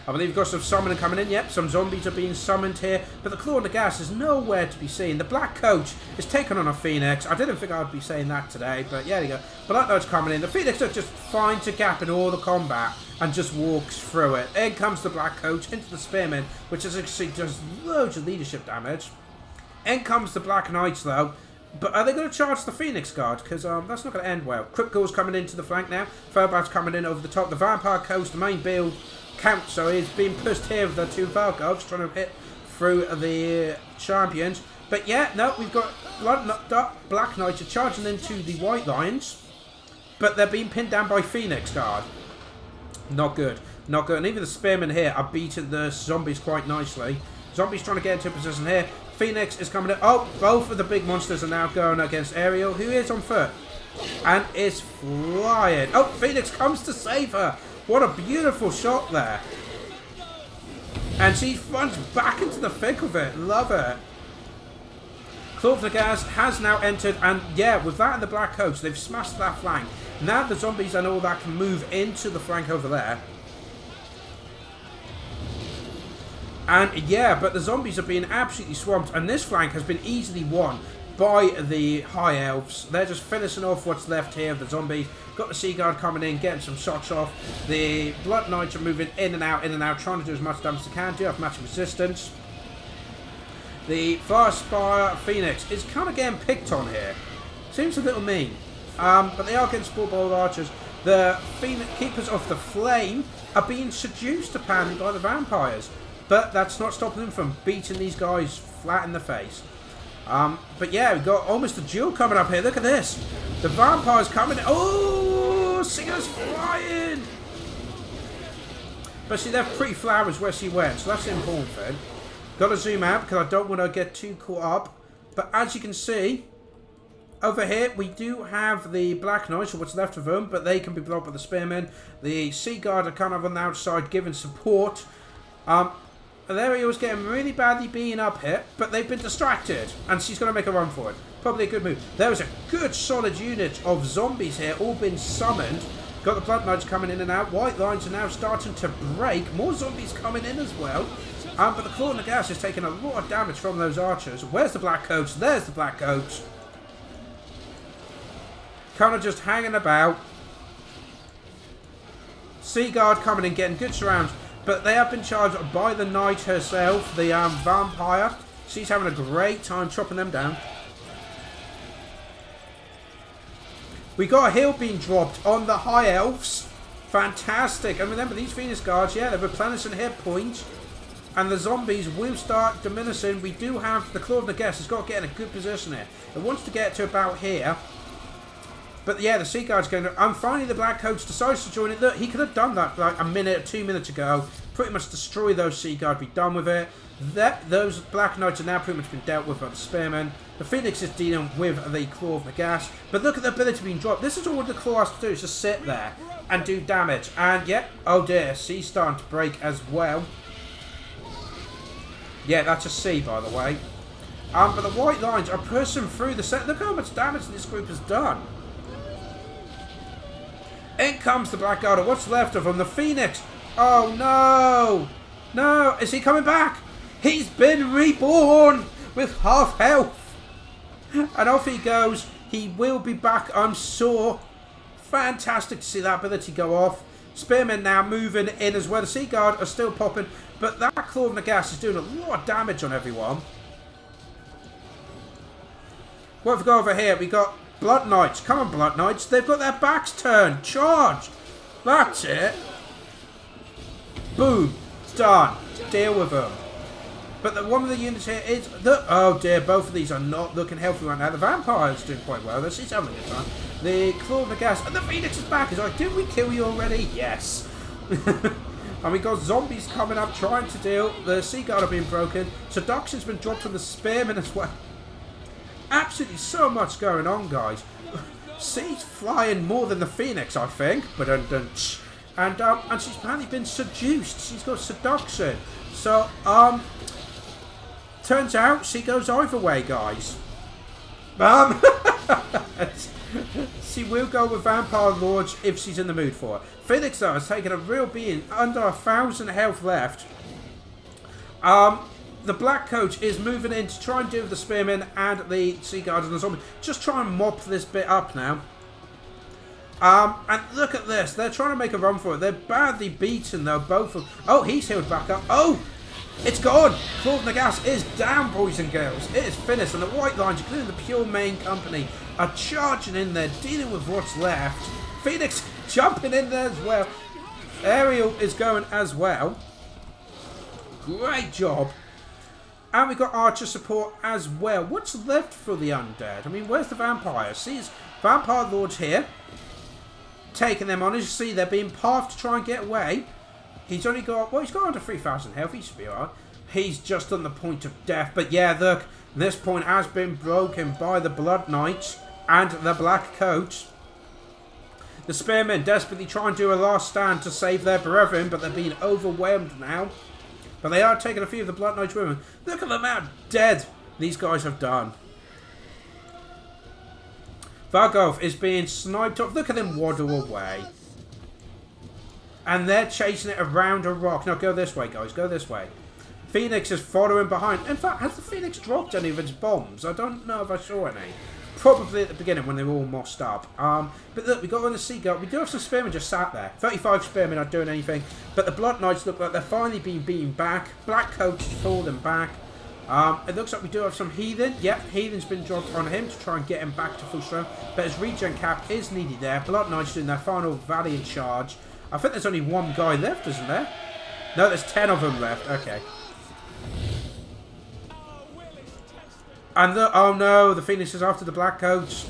I believe we've got some summoning coming in. Yep, some zombies are being summoned here. But the Claw of the Gas is nowhere to be seen. The Black Coach is taken on a Phoenix. I didn't think I'd be saying that today. But yeah, there you go. Black Knight's coming in. The Phoenix just finds a gap in all the combat. And just walks through it. In comes the Black Coach into the Spearmen. Which is actually does loads of leadership damage. In comes the Black Knights though. But are they going to charge the Phoenix Guard? Because that's not going to end well. Crypt Ghouls coming into the flank now. Fairbat's coming in over the top. The Vampire Coach, the main build... Count, so he's being pushed here with the 2 Valgolds trying to hit through the champions. But yeah, no, we've got Black Knights are charging into the White Lions, but they're being pinned down by Phoenix Guard. Not good, not good. And even the Spearmen here are beating the zombies quite nicely. Zombies trying to get into position here. Phoenix is coming in. Oh, both of the big monsters are now going against Ariel, who is on foot and is flying. Oh, Phoenix comes to save her. What a beautiful shot there. And she runs back into the thick of it. Love it. Claw of the Gas has now entered. And yeah, with that and the Black Coach, they've smashed that flank. Now the zombies and all that can move into the flank over there. And yeah, but the zombies are being absolutely swamped. And this flank has been easily won by the High Elves. They're just finishing off what's left here of the zombies. Got the Sea Guard coming in, getting some shots off. The Blood Knights are moving in and out, trying to do as much damage as they can. Do have matching resistance. The Fire Spire Phoenix is kind of getting picked on here. Seems a little mean. But they are getting support by all the archers. The Phoenix Keepers of the Flame are being seduced apparently by the vampires. But that's not stopping them from beating these guys flat in the face. But yeah, we've got almost a duel coming up here. Look at this. The vampire's coming. Oh, Singer's flying. But she left pretty flowers where she went, so that's the important thing. Got to zoom out because I don't want to get too caught up. But as you can see, over here we do have the Black Knights, or what's left of them, but they can be blocked by the Spearmen. The Sea Guard are kind of on the outside giving support. There he was getting really badly beaten up here, but they've been distracted, and she's going to make a run for it. Probably a good move. There was a good solid unit of zombies here, all been summoned. Got the Blood Knights coming in and out. White lines are now starting to break. More zombies coming in as well. But the Claw and the Gas is taking a lot of damage from those archers. Where's the Black Coats? There's the Black Coats. Kind of just hanging about. Sea Guard coming in, getting good surrounds. But they have been charged by the Knight herself, the Vampire. She's having a great time chopping them down. We got a heal being dropped on the High Elves. Fantastic. And remember, these Phoenix Guards, yeah, they're replenishing hit points. And the zombies will start diminishing. We do have the Claw of the Guest. It's got to get in a good position here. It wants to get to about here. But yeah, the Sea Guard's going to... And finally, the Black Coats decides to join it. Look, he could have done that like a minute or 2 minutes ago. Pretty much destroy those Sea Guard, be done with it. Those Black Knights are now pretty much been dealt with by the Spearmen. The Phoenix is dealing with the Claw of the Gas. But look at the ability being dropped. This is all the Claw has to do, is just sit there and do damage. And yeah, oh dear, Sea's starting to break as well. Yeah, that's a C, by the way. But the white lines are pushing through the set. Look how much damage this group has done. In comes the Black Guard. What's left of him? The Phoenix. Oh, no. No. Is he coming back? He's been reborn with half health. And off he goes. He will be back, I'm sure. Fantastic to see that ability go off. Spearmen now moving in as well. The Sea Guard are still popping. But that Claw of the Gas is doing a lot of damage on everyone. What have we got over here? We got Blood Knights. Come on, Blood Knights. They've got their backs turned. Charge. That's it. Boom. Done. Deal with them. But one of the units here is... oh dear, both of these are not looking healthy right now. The Vampire's doing quite well. She's having a good time. The Claw of the Gas. And the Phoenix is back. He's like, did we kill you already? Yes. And we got zombies coming up trying to deal. The Sea Guard are being broken. Seduction's been dropped on the Spearmen as well. Absolutely so much going on, guys. She's flying more than the Phoenix, I think. And she's apparently been seduced. She's got seduction. So, turns out she goes either way, guys. She will go with Vampire Lords if she's in the mood for it. Phoenix, though, has taken a real beating. Under 1,000 health left. The Black Coach is moving in to try and deal with the Spearmen and the Sea Guards and the Zombies. Just try and mop this bit up now. And look at this. They're trying to make a run for it. They're badly beaten, though, both of them. Oh, he's healed back up. Oh, it's gone. Claw of the Gas is down, boys and girls. It is finished. And the White Lines, including the Pure Main Company, are charging in there, dealing with what's left. Phoenix jumping in there as well. Ariel is going as well. Great job. And we got Archer support as well. What's left for the undead? I mean, where's the Vampire? See, Vampire Lord's here. Taking them on. As you see, they're being pathed to try and get away. He's only got... Well, he's got under 3,000 health. He should be alright. He's just on the point of death. But yeah, look. This point has been broken by the Blood Knights and the Black Coats. The Spearmen desperately try and do a last stand to save their brethren, but they're being overwhelmed now. But they are taking a few of the Blood Knights with them. Look at the amount of dead these guys have done. Vargolf is being sniped off. Look at them waddle away. And they're chasing it around a rock. Now go this way, guys. Go this way. Phoenix is following behind. In fact, has the Phoenix dropped any of its bombs? I don't know if I saw any. Probably at the beginning when they were all mossed up. But look, we got on the Sea Guard. We do have some Spearmen just sat there. 35 Spearmen aren't doing anything. But the Blood Knights look like they're finally being beaten back. Black Coats is falling back. It looks like we do have some Heathen. Yep, Heathen's been dropped on him to try and get him back to full strength. But his regen cap is needed there. Blood Knights doing their final valiant charge. I think there's only one guy left, isn't there? No, there's 10 of them left. Okay. And oh no, the Phoenix is after the Black Coats.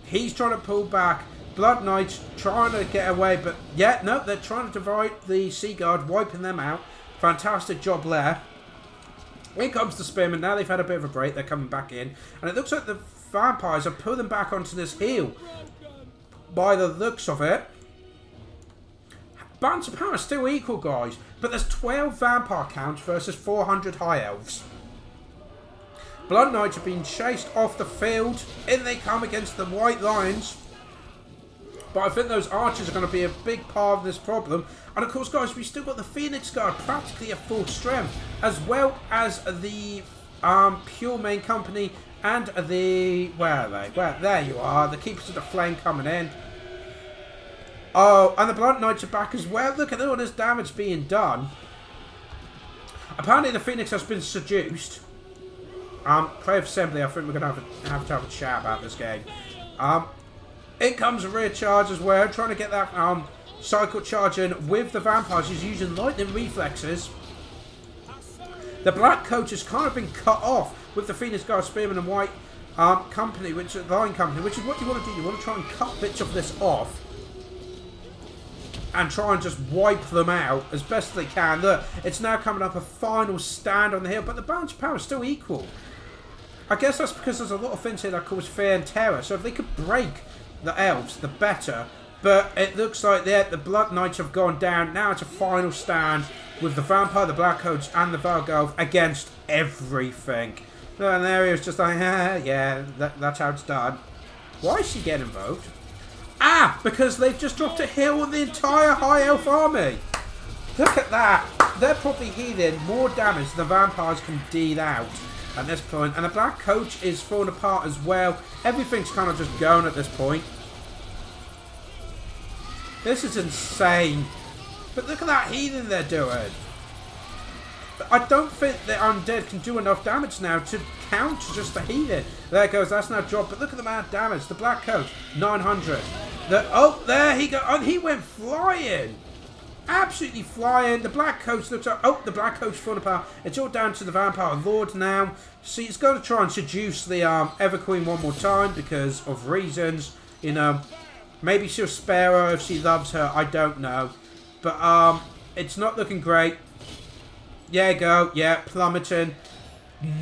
He's trying to pull back. Blood Knights trying to get away, but yeah, no, they're trying to divide the Sea Guard, wiping them out. Fantastic job there. In comes the Spearmen. Now they've had a bit of a break. They're coming back in. And it looks like the vampires are pulling back onto this hill. By the looks of it. Balance of power is still equal, guys. But there's 12 vampire counts versus 400 high elves. Blood Knights are being chased off the field. In they come against the White Lions. But I think those archers are going to be a big part of this problem. And of course, guys, we've still got the Phoenix Guard practically at full strength. As well as the Pure Main Company and the... Where are they? Well, there you are. The Keepers of the Flame coming in. Oh, and the Blood Knights are back as well. Look at all this damage being done. Apparently the Phoenix has been seduced. Creative Assembly, I think we're going to have a chat about this game. In comes a rear charge as well, trying to get that cycle charge in with the vampires. He's using lightning reflexes. The Black Coach has kind of been cut off with the Phoenix Guard, Spearmen and White Company, which is Line Company, which is what you want to do. You want to try and cut bits of this off and try and just wipe them out as best they can. Look, it's now coming up a final stand on the hill, but the balance of power is still equal. I guess that's because there's a lot of things here that cause fear and terror. So if they could break the elves, the better. But it looks like the Blood Knights have gone down. Now it's a final stand with the Vampire, the Black Coach, and the Vargolf against everything. And there he was just like, yeah, that's how it's done. Why is she getting involved? Ah, because they've just dropped a hill on the entire High Elf army. Look at that. They're probably healing more damage than the vampires can deal out at this point. And the Black Coach is falling apart as well. Everything's kind of just going at this point. This is insane. But look at that healing they're doing. I don't think the undead can do enough damage now to count just the healing. There it goes, that's now dropped. But look at the amount of damage. The Black Coach, 900. Oh, there he goes. Oh, he went flying. Absolutely flying. The Black Coach looks like... Oh, the Black Coach falling apart. It's all down to the Vampire Lord now. See, he's going to try and seduce the Ever Queen one more time because of reasons. You know, maybe she'll spare her if she loves her. I don't know. But it's not looking great. Yeah, go. Yeah, plummeting.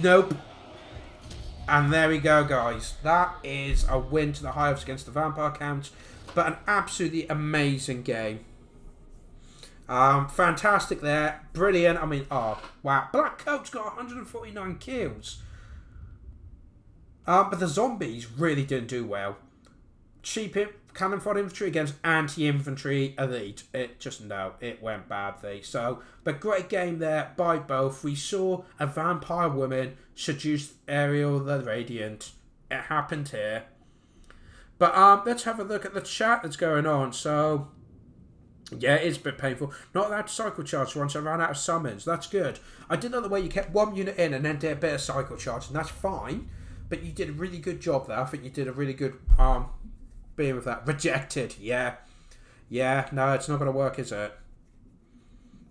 Nope. And there we go, guys. That is a win to the High Elves against the Vampire Counts. But an absolutely amazing game. Fantastic there. Brilliant. I mean, oh, wow. Black Coach got 149 kills. But the zombies really didn't do well. Cheap cannon fodder infantry against anti-infantry elite. It went badly. So, but great game there by both. We saw a vampire woman seduce Ariel the Radiant. It happened here. But let's have a look at the chat that's going on. So, yeah, it is a bit painful. Not allowed to cycle charge once I ran out of summons. That's good. I did know the way you kept one unit in and then did a bit of cycle charge, and that's fine. But you did a really good job there. I think you did a really good being with that. Rejected. Yeah. Yeah, no, it's not going to work, is it?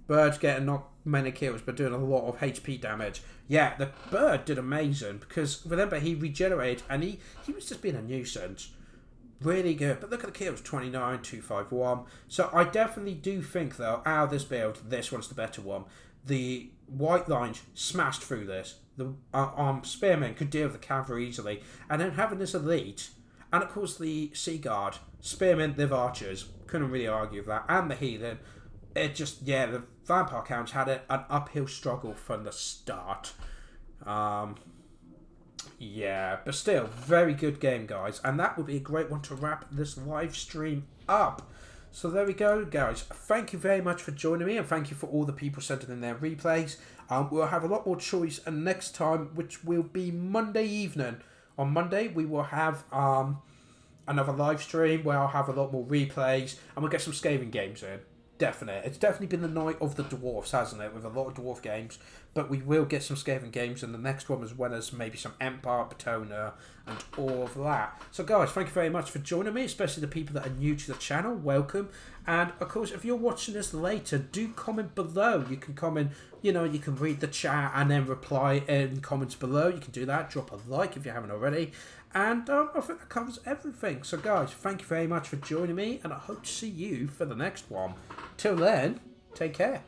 Bird's getting not many kills, but doing a lot of HP damage. Yeah, the bird did amazing because, remember, he regenerated and he was just being a nuisance. Really good. But look at the kills. 29, 251. So I definitely do think, though, out of this build, this one's the better one. The White Lines smashed through this. The Spearmen could deal with the cavalry easily. And then having this elite, and of course the Sea Guard, Spearmen, they're archers. Couldn't really argue with that. And the healing. It just, yeah, the Vampire Counts had an uphill struggle from the start. Yeah, but still, very good game, guys. And that would be a great one to wrap this live stream up. So there we go, guys. Thank you very much for joining me, and thank you for all the people sending in their replays. We'll have a lot more choice and next time, which will be Monday evening. On Monday, we will have another live stream where I'll have a lot more replays, and we'll get some Skaven games in. Definitely. It's definitely been the night of the Dwarfs, hasn't it? With a lot of Dwarf games. But we will get some Skaven games in the next one, as well as maybe some Empire, Batona, and all of that. So, guys, thank you very much for joining me, especially the people that are new to the channel. Welcome. And, of course, if you're watching this later, do comment below. You can comment, you can read the chat and then reply in comments below. You can do that. Drop a like if you haven't already. And I think that covers everything. So, guys, thank you very much for joining me, and I hope to see you for the next one. Till then, take care.